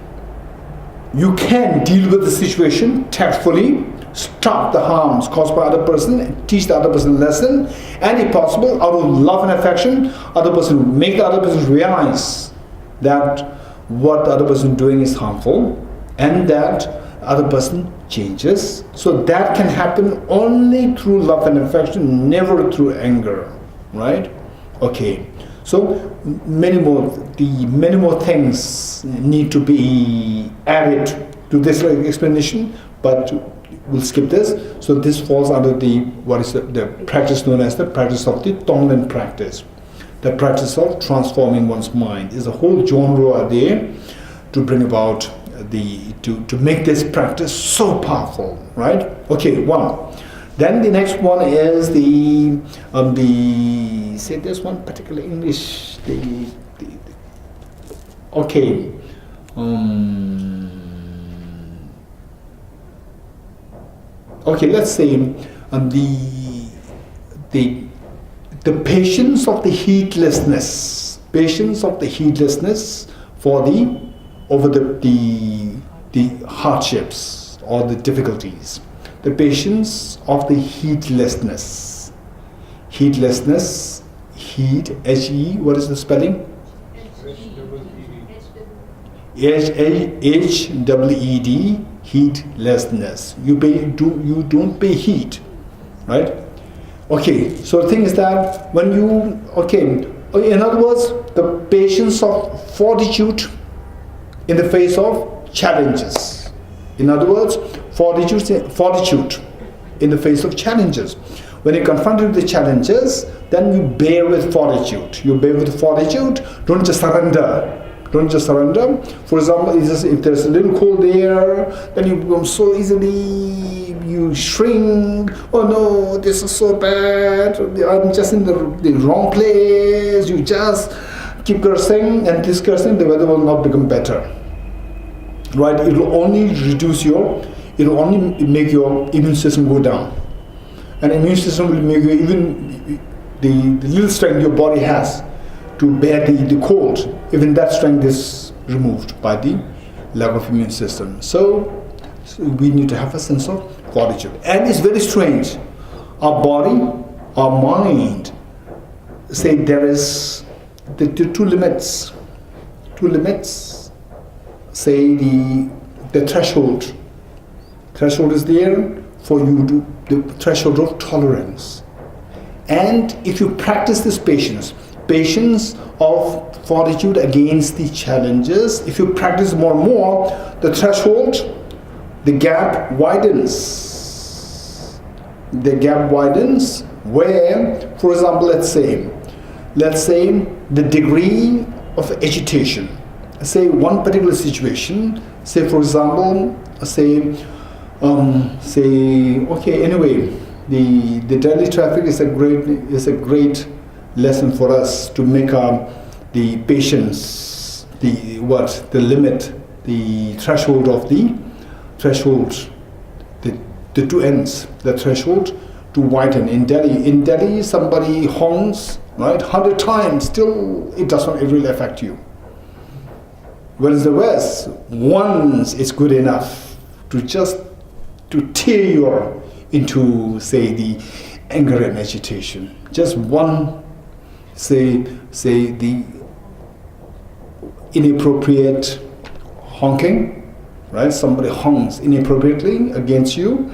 You can deal with the situation tactfully, stop the harms caused by other person, teach the other person a lesson, and if possible, out of love and affection, make the other person realize that what the other person is doing is harmful, and that other person changes. So that can happen only through love and affection, never through anger, right? Okay, so many more things need to be added to this explanation, but we'll skip this. So this falls under the practice known as the practice of the Tonglen practice. The practice of transforming one's mind is a whole genre there to bring about to make this practice so powerful, right? Okay, one. Then the next one is say this one particular English, okay. Okay, let's say the patience of the heedlessness over the hardships or the difficulties. The patience of the heedlessness. Heedlessness, heed, H-E, what is the spelling? H-E-E-D, heedlessness. You don't pay heed, right? Okay, so the thing is that in other words, the patience of fortitude in the face of challenges. In other words, fortitude in the face of challenges. When you're confronted with the challenges, then you bear with fortitude. You bear with fortitude, don't just surrender. Don't just surrender. For example, if there's a little cold there, then you become so easily, you shrink. Oh no, this is so bad. I'm just in the wrong place. You just keep cursing and this cursing, the weather will not become better. Right? It will only it will only make your immune system go down. And immune system will make you even the little strength your body has to bear the cold, even that strength is removed by the lack of immune system. So we need to have a sense of fortitude. And it's very strange. Our body, our mind, say there is the two limits. Two limits, say the threshold. Threshold is there for you to, the threshold of tolerance. And if you practice this patience of fortitude against the challenges, if you practice more and more, the threshold, the gap widens. The gap widens where, for example, let's say the degree of agitation. Say one particular situation, say for example, okay, anyway, the Delhi traffic is a great lesson for us to make the patience, the limit, the threshold of the two ends, the threshold to widen. In Delhi, somebody honks, right, 100 times, still it does not really affect you. Whereas the West, once it's good enough to tear you into, say, the anger and agitation. Just one, say the inappropriate honking, right? Somebody honks inappropriately against you.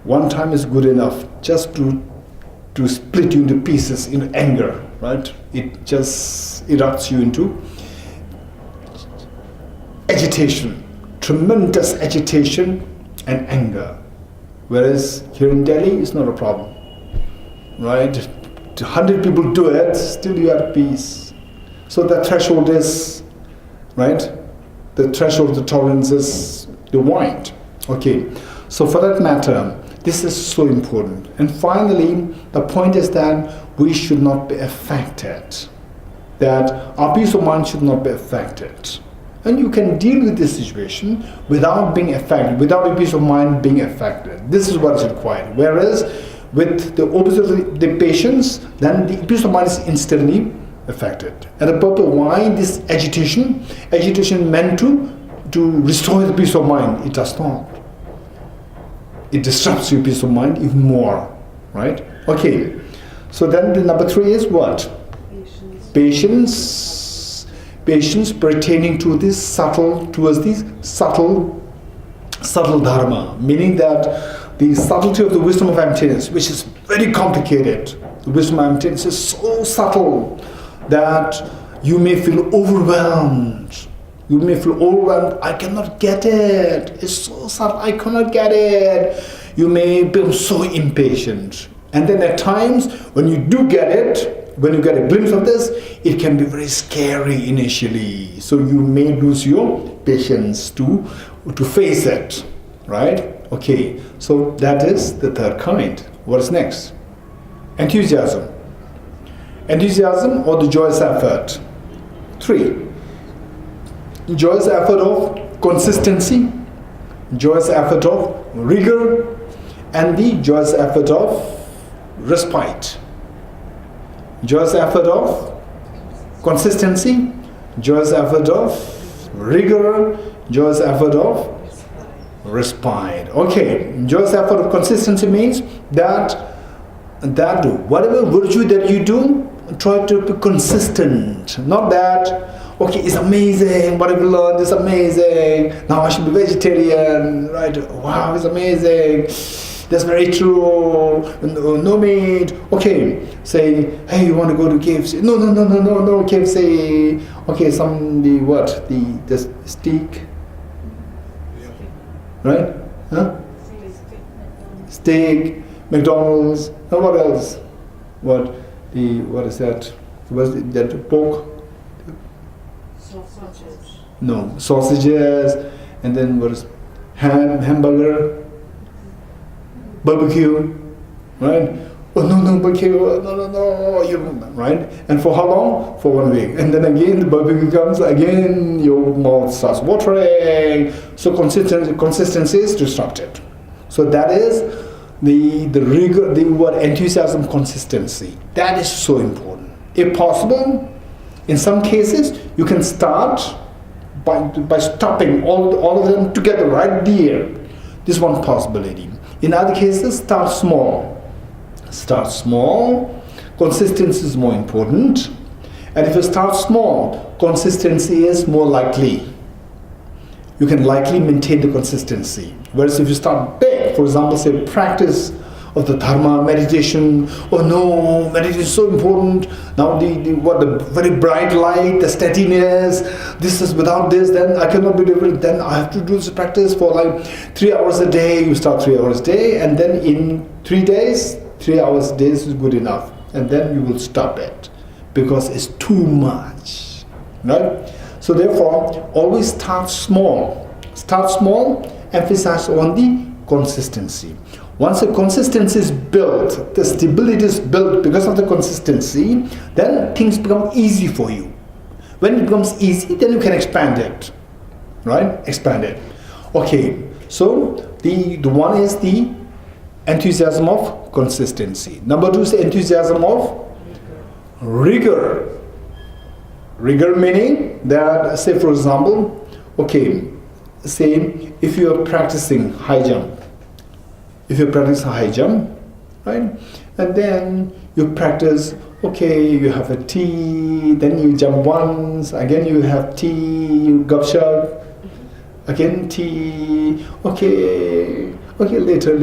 One time is good enough just to split you into pieces in anger, right? It just erupts you into agitation, tremendous agitation and anger. Whereas here in Delhi, it's not a problem, right? 100 people do it, still you are at peace. So the threshold is, right? The threshold of the tolerance is the wide. Okay, so for that matter, this is so important. And finally, the point is that we should not be affected. That our peace of mind should not be affected. And you can deal with this situation without being affected, without your peace of mind being affected. This is what is required. Whereas with the opposite, the patience, then the peace of mind is instantly affected. And the purpose why this agitation meant to restore the peace of mind. It does not. It disrupts your peace of mind even more, right? Okay. So then the number 3 is what? Patience pertaining to this subtle dharma, meaning that the subtlety of the wisdom of emptiness, which is very complicated. The wisdom of emptiness is so subtle that you may feel overwhelmed. You may feel overwhelmed. I cannot get it. It's so subtle. I cannot get it. You may become so impatient. And then at times, when you do get it, when you get a glimpse of this, it can be very scary initially. So you may lose your patience to face it, right? Okay, so that is the third kind. What is next? Enthusiasm. Enthusiasm or the joyous effort. 3. Joyous effort of consistency, joyous effort of rigor, and the joyous effort of respite. Joyous effort of consistency, joyous effort of rigor, joyous effort of respite. Okay, joyous effort of consistency means that whatever virtue that you do, try to be consistent. Not that, okay, it's amazing, what have you learned is amazing, now I should be vegetarian, right? Wow, it's amazing. That's very true. No meat. Okay, say, hey, you want to go to KFC? No, KFC. Okay, the steak, right? Huh? Steak, McDonald's. And what else? What is that? That pork? No, sausages, and then what is hamburger, barbecue, right? Oh no, barbecue, no, you know, right? And for how long? For 1 week. And then again the barbecue comes, again your mouth starts watering. So consistency is disrupted. So that is the rigor, the word enthusiasm, consistency. That is so important. If possible, in some cases, you can start by stopping all of them together right there. This is one possibility. In other cases, start small. Start small. Consistency is more important. And if you start small, consistency is more likely. You can likely maintain the consistency. Whereas if you start big, for example, say practice of the dharma, meditation. Oh no, meditation is so important. Now the very bright light, the steadiness. This is without this, then I cannot be different. Then I have to do this practice for like 3 hours a day. You start 3 hours a day, and then in 3 days, 3 hours a day is good enough, and then you will stop it because it's too much, right? So therefore, always start small. Start small. Emphasize on the consistency. Once the consistency is built, the stability is built because of the consistency, then things become easy for you. When it becomes easy, then you can expand it, right? Expand it. Okay, so the one is the enthusiasm of consistency. Number 2 is the enthusiasm of rigor. Rigor meaning that, say for example, okay, say if you are practicing high jump, right, and then you practice, okay, you have a tea, then you jump once, again you have tea, you gupshup, again tea, okay, later,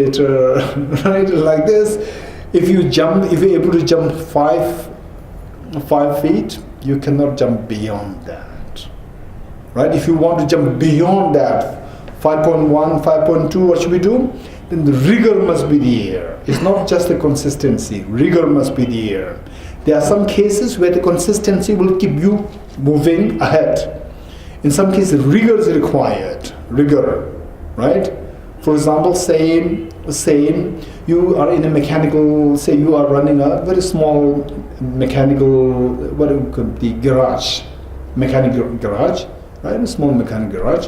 right, like this. If you're able to jump 5 feet, you cannot jump beyond that, right? If you want to jump beyond that, 5.1, 5.2, what should we do? Then the rigor must be there. It's not just the consistency, rigor must be there. There are some cases where the consistency will keep you moving ahead. In some cases, rigor is required, right? For example, say you are in a mechanical, say you are running a very small mechanical, mechanical garage, right? A small mechanical garage.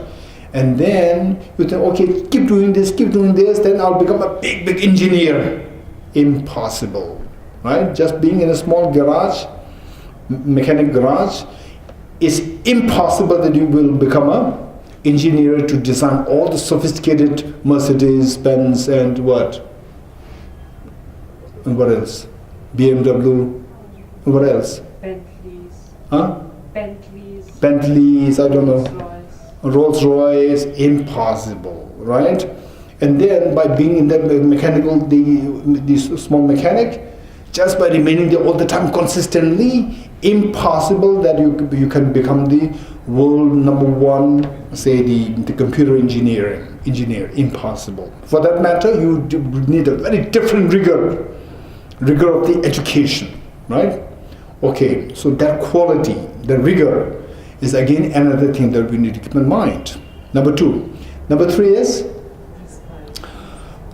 And then you think, okay, keep doing this, then I'll become a big engineer. Impossible, right? Just being in a small garage, mechanic garage, it's impossible that you will become a engineer to design all the sophisticated Mercedes, Benz, and what? And what else? BMW, and what else? Bentleys. Huh? Bentleys, I don't know. Rolls-Royce, impossible, right? And then by being in that mechanical, the small mechanic, just by remaining there all the time consistently, impossible that you can become the world #1, say the computer engineer, impossible. For that matter, you need a very different rigor of the education, right? Okay, so that quality, the rigor, is again another thing that we need to keep in mind. Number 2. Number 3 is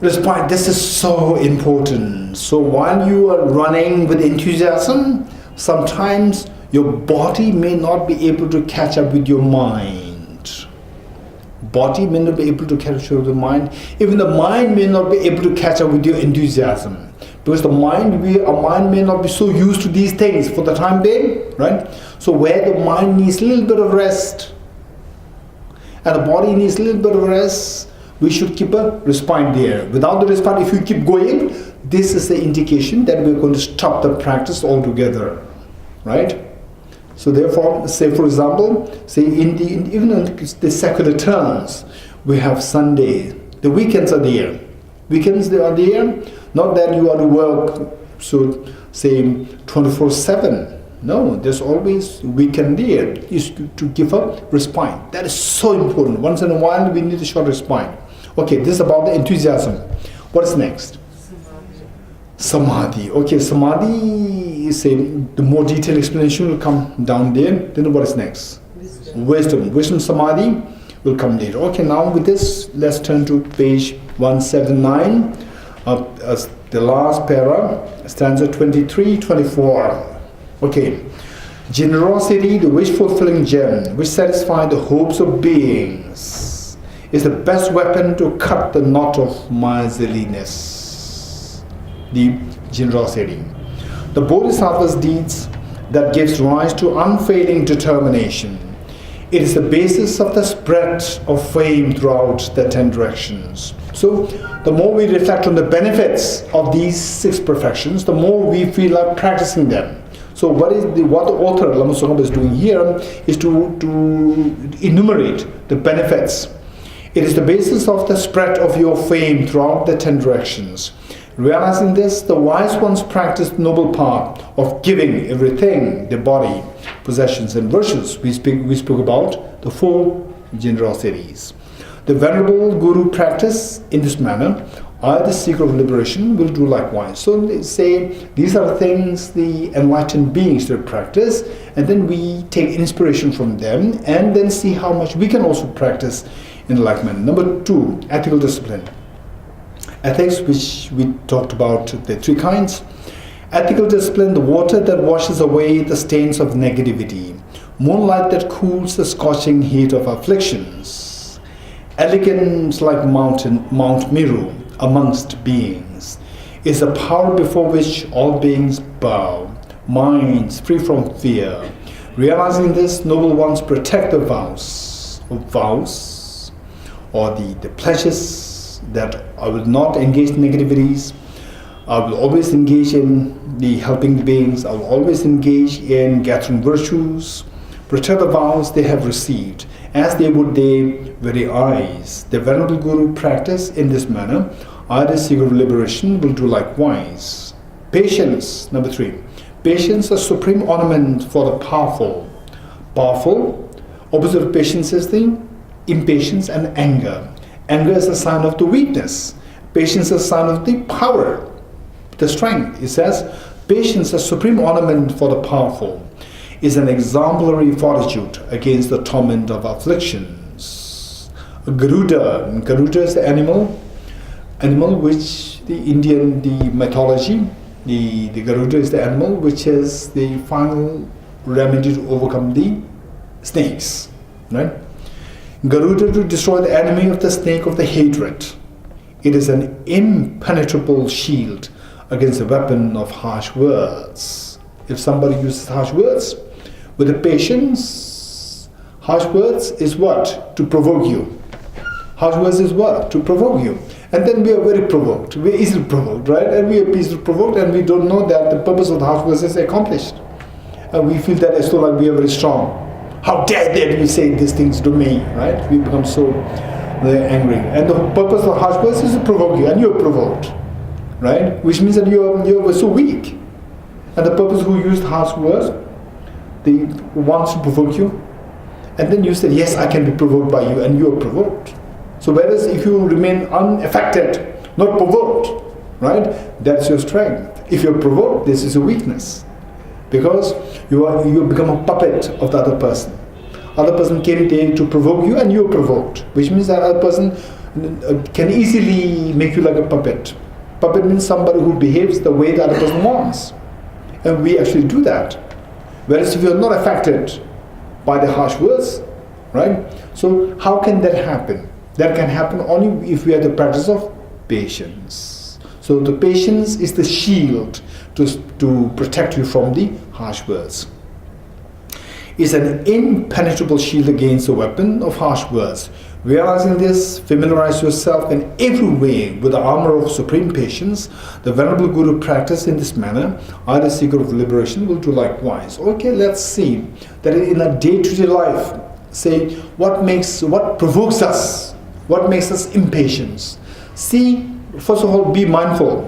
respite. This is so important. So while you are running with enthusiasm, sometimes your body may not be able to catch up with your mind. Body may not be able to catch up with the mind. Even the mind may not be able to catch up with your enthusiasm. Because our mind may not be so used to these things for the time being, right? So where the mind needs a little bit of rest, and the body needs a little bit of rest, we should keep a respite there. Without the respite, if you keep going, this is the indication that we're going to stop the practice altogether, right? So therefore, say for example, say even in the secular terms, we have Sunday, the weekends are there. Weekends they are there, not that you are to work, so say 24/7. No, there's always weekend there, is to give a respite. That is so important. Once in a while, we need a short respite. Okay, this is about the enthusiasm. What is next? Samadhi. Okay, Samadhi, say the more detailed explanation will come down there. Then what is next? Wisdom. Wisdom Samadhi will come later. Okay, now with this, let's turn to page 179, as the last para, stanza 23, 24. Okay. Generosity, the wish-fulfilling gem, which satisfies the hopes of beings, is the best weapon to cut the knot of miserliness. The generosity. The Bodhisattva's deeds that gives rise to unfailing determination. It is the basis of the spread of fame throughout the 10 directions. So, the more we reflect on the benefits of these 6 perfections, the more we feel like practicing them. So, what the author Lama Tsongkhapa is doing here is to enumerate the benefits. It is the basis of the spread of your fame throughout the 10 directions. Realizing this, the wise ones practice the noble path of giving everything, the body, possessions and virtues. We spoke about the 4 generosities. The venerable Guru practice in this manner. I, the seeker of liberation, will do likewise. So they say these are things the enlightened beings will practice, and then we take inspiration from them and then see how much we can also practice in enlightenment. Number 2, ethical discipline. Ethics, which we talked about, the 3 kinds. Ethical discipline, the water that washes away the stains of negativity, moonlight that cools the scorching heat of afflictions, elegance like Mount Meru amongst beings, is a power before which all beings bow, minds free from fear. Realizing this, noble ones protect the vows, or the pledges that I will not engage in negativities. I will always engage in the helping the beings. I will always engage in gathering virtues. Protect the vows they have received, as they would their very eyes. The Venerable Guru practice in this manner. I, the seeker of liberation, will do likewise. Patience, number 3. Patience, a supreme ornament for the powerful. Powerful, opposite of patience is the impatience and anger. Anger is a sign of the weakness. Patience is a sign of the power, the strength. It says, patience, a supreme ornament for the powerful, is an exemplary fortitude against the torment of afflictions. Garuda is the animal which the Indian, the mythology, the Garuda is the animal which is the final remedy to overcome the snakes, right? Garuda, to destroy the enemy of the snake of the hatred. It is an impenetrable shield against the weapon of harsh words. If somebody uses harsh words, with the patience, harsh words is what? To provoke you. Harsh words is what? To provoke you. And then we are very provoked. We are easily provoked, right? And we are easily provoked, and we don't know that the purpose of the harsh words is accomplished. And we feel that as though like we are very strong. How dare they say these things to me, right? We become so very angry. And the purpose of harsh words is to provoke you, and you are provoked, right? Which means that you are so weak. And the purpose who used harsh words, they wants to provoke you. And then you said, yes, I can be provoked by you, and you are provoked. So whereas if you remain unaffected, not provoked, right? That's your strength. If you're provoked, this is a weakness. Because you become a puppet of the other person. Other person came there to provoke you, and you're provoked. Which means that other person can easily make you like a puppet. Puppet means somebody who behaves the way the other person wants. And we actually do that. Whereas if you're not affected by the harsh words, right? So how can that happen? That can happen only if we have the practice of patience. So the patience is the shield to protect you from the harsh words. It's an impenetrable shield against the weapon of harsh words. Realizing this, familiarize yourself in every way with the armor of supreme patience. The Venerable Guru practice in this manner. I, the seeker of liberation, will do likewise. Okay, let's see that in a day-to-day life, say what provokes us, what makes us impatient. See, first of all, be mindful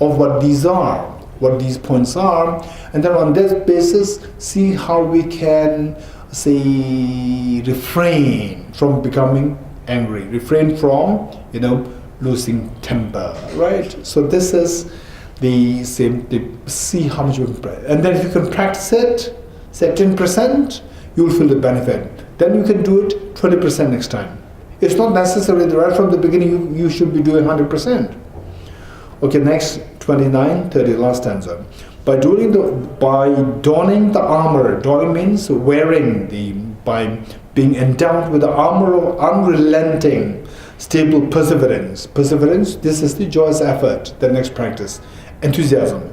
of what these are, what these points are, and then on that basis, see how we can, say, refrain from becoming angry, refrain from, losing temper, right? So this is the same, see how much you can practice. And then if you can practice it, say 10%, you will feel the benefit. then you can do it 20% next time. It's not necessary that right from the beginning you should be doing 100%. Okay, next 29, 30, last stanza. By donning the armor, donning means wearing by being endowed with the armor of unrelenting, stable perseverance. Perseverance, this is the joyous effort, the next practice. Enthusiasm.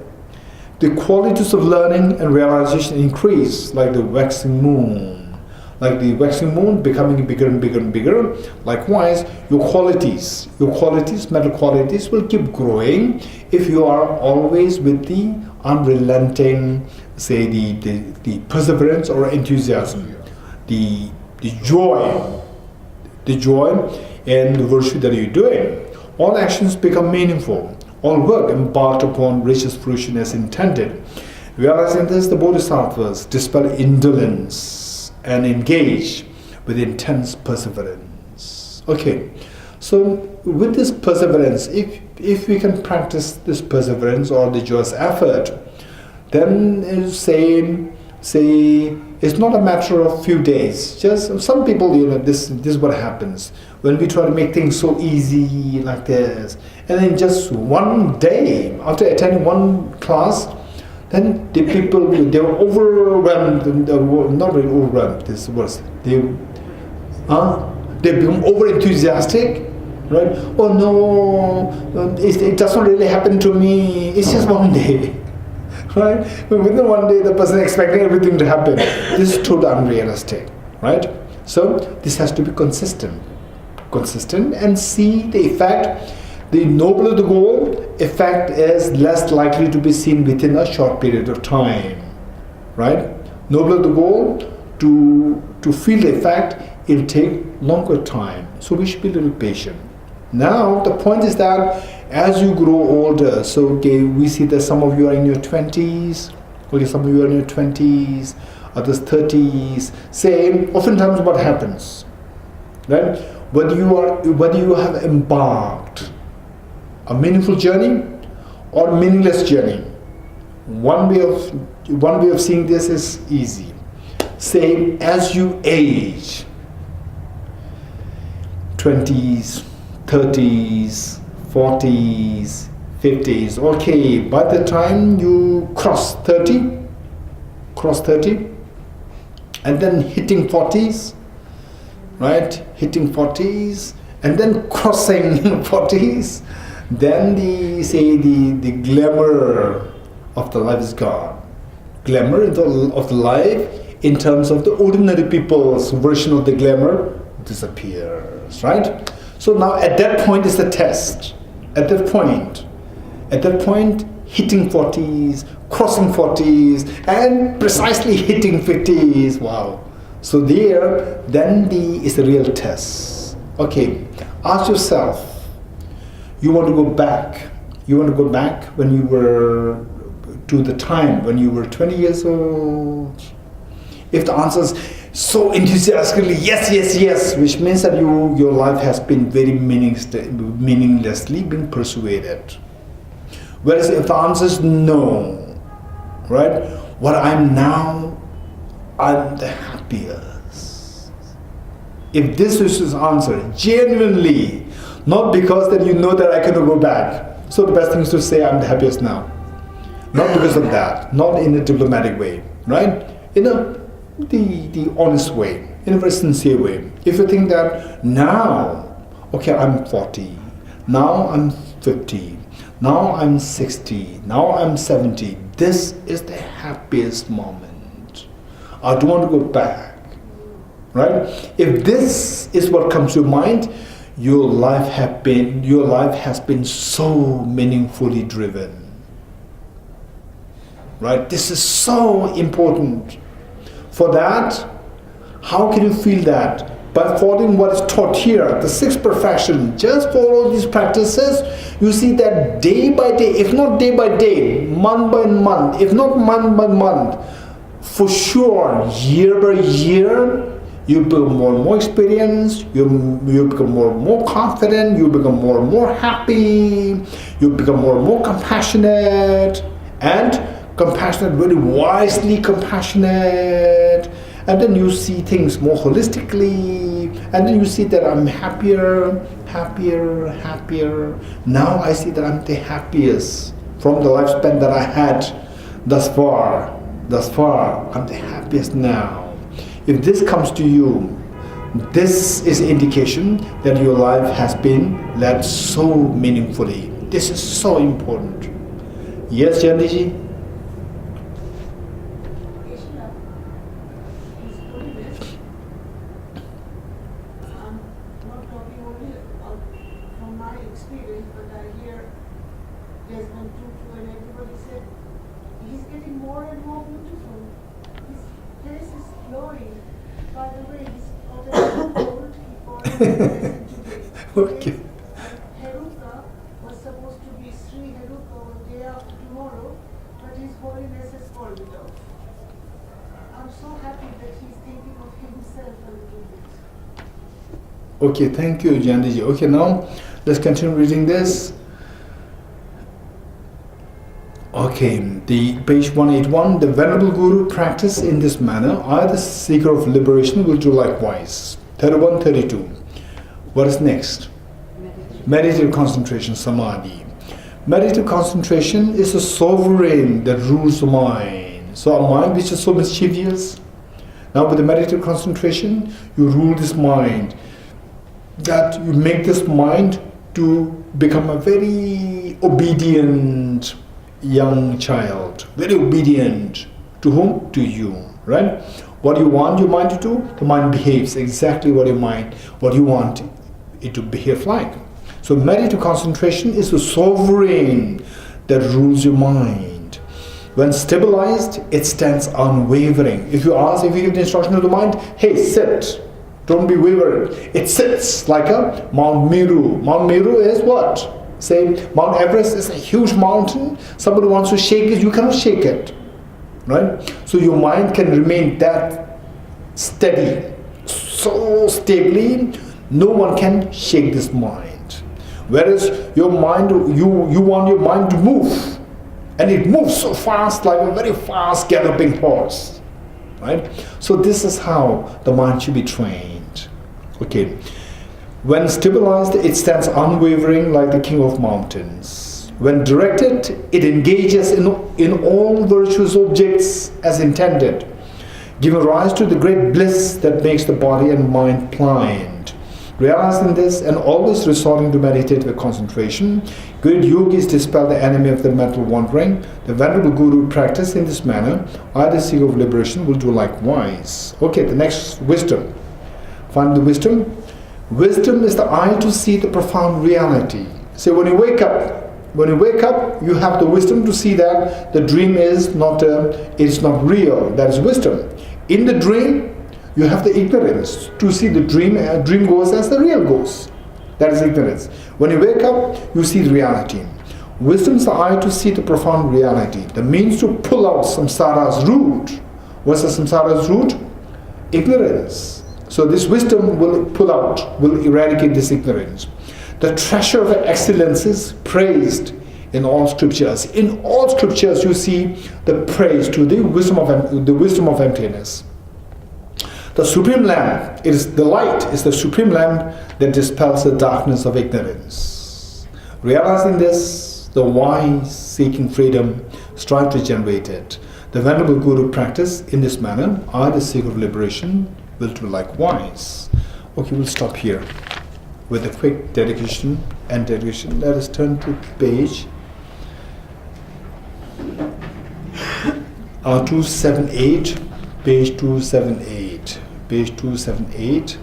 The qualities of learning and realization increase like the waxing moon. Like the waxing moon becoming bigger and bigger and bigger. Likewise, your qualities, mental qualities will keep growing if you are always with the unrelenting, say the perseverance or enthusiasm, the joy in the virtue that you're doing. All actions become meaningful. All work embarked upon reaches fruition as intended. Realizing this, the bodhisattvas dispel indolence and engage with intense perseverance. Okay, so with this perseverance, if we can practice this perseverance or the joyous effort, then say it's not a matter of few days. Just some people, this is what happens when we try to make things so easy like this, and then just one day after attending one class, then the people they were overwhelmed. Not really overwhelmed. This was they become over enthusiastic, right? Oh no, it doesn't really happen to me. It's just one day. Right? Within one day, the person expecting everything to happen. This is totally unrealistic, right? So this has to be consistent, and see the effect. The nobler the goal, effect is less likely to be seen within a short period of time, right? Nobler the goal, to feel the effect, it'll take longer time. So we should be a little patient. Now the point is that as you grow older, so we see that some of you are in your 20s, some of you are in your 20s, others 30s. Say, oftentimes what happens, right? Whether you have embarked a meaningful journey or a meaningless journey, one way of seeing this is easy. Say, as you age, 20s, 30s, 40s, 50s, okay, by the time you cross 30, and then hitting 40s, right, and then crossing 40s, then the glamour of the life is gone. Glamour of the life in terms of the ordinary people's version of the glamour disappears, right? So now at that point is the test. At that point, hitting 40s, crossing 40s, and precisely hitting 50s. Wow. So then is the real test. Okay, ask yourself, you want to go back when you were to the time when you were 20 years old? If the answer is so enthusiastically yes, which means that your life has been very meaninglessly been persuaded. Whereas if the answer is no, right? What I'm now, I'm the happiest. If this is his answer, genuinely, not because that you know that I cannot go back. So the best thing is to say I'm the happiest now. Not because of that, not in a diplomatic way, right? The honest way, in a very sincere way. If you think that now, okay, I'm 40, now I'm 50, now I'm 60, now I'm 70, this is the happiest moment. I don't want to go back, right? If this is what comes to your mind, your life has been so meaningfully driven, right? This is so important. For that, how can you feel that? By following what is taught here, the sixth perfection. Just follow these practices. You see that day by day, if not day by day, month by month, if not month by month, for sure, year by year, you become more and more experienced, you become more and more confident, you become more and more happy, you become more and more compassionate, very wisely compassionate, And then you see things more holistically, and then you see that I'm happier. Now I see that I'm the happiest from the lifespan that I had thus far. I'm the happiest now. If this comes to you, this is indication that your life has been led so meaningfully. This is so important. Yes, Jandiji? Not talking only from my experience, but I hear Desmond Tutu and everybody said he's getting more and more beautiful. His face is glowing. By the way, he's already old. He called him today. Okay. Heruka was supposed to be Sri Heruka on day after tomorrow, but His Holiness has called it off. I'm so happy that he's thinking of himself a little bit. Okay, thank you, Jandiji. Okay, now let's continue reading this. Okay, the page 181. The Venerable Guru practiced in this manner. I, the seeker of liberation, will do likewise. 31, 32. What is next? Meditative concentration, samadhi. Meditative concentration is a sovereign that rules the mind. So a mind which is so mischievous. Now with the meditative concentration, you rule this mind. That you make this mind to become a very obedient young child. Very obedient. To whom? To you. Right? What you want your mind to do, the mind behaves exactly what you want it to behave like. So meditative concentration is the sovereign that rules your mind. When stabilized, it stands unwavering. If you give the instruction to the mind, hey, sit. Don't be wavering. It sits like a Mount Meru. Mount Meru is what? Say, Mount Everest is a huge mountain. Somebody wants to shake it, you cannot shake it. Right? So your mind can remain that steady, so stably, no one can shake this mind. Whereas your mind, you want your mind to move. And it moves so fast, like a very fast galloping horse. Right? So this is how the mind should be trained. Okay. When stabilized, it stands unwavering like the king of mountains. When directed, it engages in all virtuous objects as intended, giving rise to the great bliss that makes the body and mind pliant. Realizing this and always resorting to meditative concentration, great yogis dispel the enemy of the mental wandering. The Venerable Guru practiced in this manner. I, the seeker of liberation, will do likewise. Okay, the next wisdom. Find the wisdom. Wisdom is the eye to see the profound reality. So when you wake up, you have the wisdom to see that the dream is not real. That is wisdom. In the dream, you have the ignorance to see the dream goes as the real goes. That is ignorance. When you wake up, you see the reality. Wisdom is the eye to see the profound reality. The means to pull out samsara's root. What's the samsara's root? Ignorance. So this wisdom will eradicate this ignorance. The treasure of excellence is praised in all scriptures. In all scriptures you see the praise to the wisdom of emptiness. The supreme lamp, the light is the supreme lamp that dispels the darkness of ignorance. Realizing this, the wise, seeking freedom, strive to generate it. The Venerable Guru practiced in this manner. I, the seeker of liberation, will do likewise. Okay, we'll stop here with a quick dedication and dedication. Let us turn to page 278. Page 278. Page 278.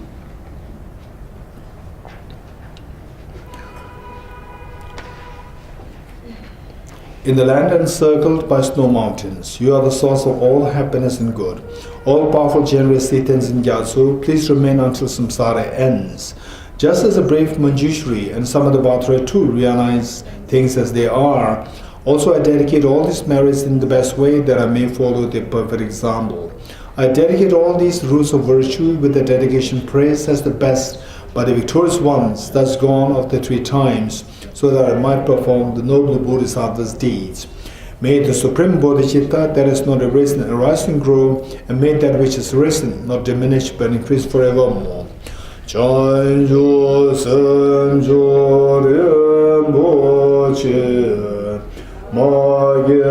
In the land encircled by snow mountains, you are the source of all happiness and good. All-powerful, generous Satyans in Gyatso, please remain until samsara ends. Just as the brave Manjushri and Samadhi too realize things as they are, also I dedicate all these merits in the best way that I may follow their perfect example. I dedicate all these rules of virtue with the dedication praised as the best by the victorious ones thus gone of the 3 times, so that I might perform the noble Bodhisattva's deeds. May the Supreme Bodhicitta, that is not arisen, arise and grow, and may that which is risen not diminish but increase forevermore. Chanju Sanjo Rinpoche Magye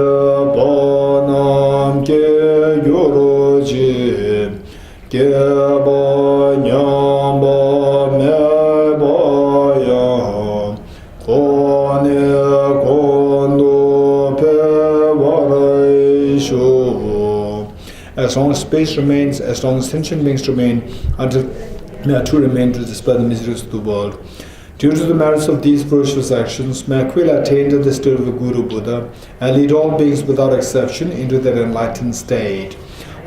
Panam Ke Gyoroji Ke Ba Nyamba Me Ba Ya Kone Kondo Pe Varai. As long as space remains, as long as sentient beings remain, until may I too remain to dispel the miseries of the world. Due to the merits of these virtuous actions, may I quickly attain to the state of the Guru Buddha and lead all beings without exception into their enlightened state.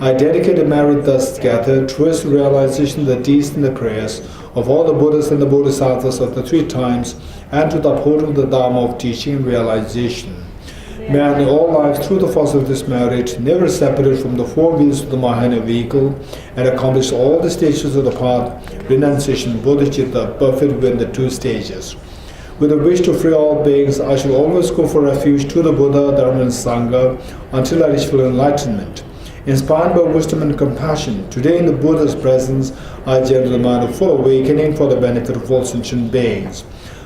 I dedicate the merit thus gathered towards the realization of the deeds and the prayers of all the Buddhas and the Bodhisattvas of the three times, and to the upholding of the Dharma of teaching and realization. May I in all lives, through the force of this merit, never separate from the four wheels of the Mahayana vehicle, and accomplish all the stages of the path, renunciation, bodhicitta, perfect within the two stages. With a wish to free all beings, I shall always go for refuge to the Buddha, Dharma and Sangha until I reach full enlightenment. Inspired by wisdom and compassion, today in the Buddha's presence, I generate the mind of full awakening for the benefit of all sentient beings.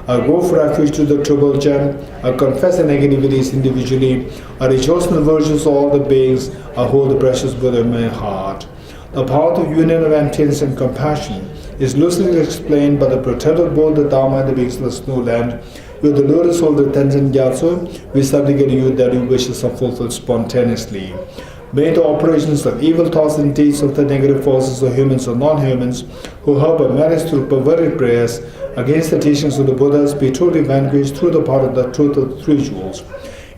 I go for refuge to the Triple Gem. I confess the negativities individually. I rejoice in the virtues of all the beings. I hold the precious Buddha in my heart. The path of union of emptiness and compassion is loosely explained by the protector of both the Dharma and the beings of the snow land. With the lotus of the Tenzin Gyatso, we supplicate you that your wishes are fulfilled spontaneously. May the operations of evil thoughts and deeds of the negative forces of humans or non-humans who help our marriage through perverted prayers against the teachings of the Buddhas be totally vanquished through the power of the truth of the three jewels.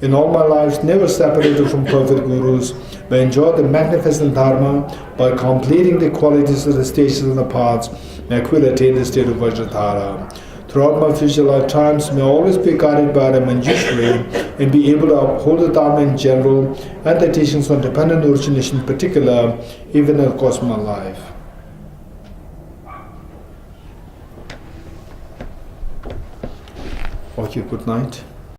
In all my lives, never separated from perfect gurus, may enjoy the magnificent Dharma by completing the qualities of the stages and the paths, may I quickly attain the state of Vajradhara. Throughout my future lifetimes, may I always be guided by the Manjushri and be able to uphold the Dharma in general and the teachings on dependent origination in particular, even in the course of my life. Okay, good night.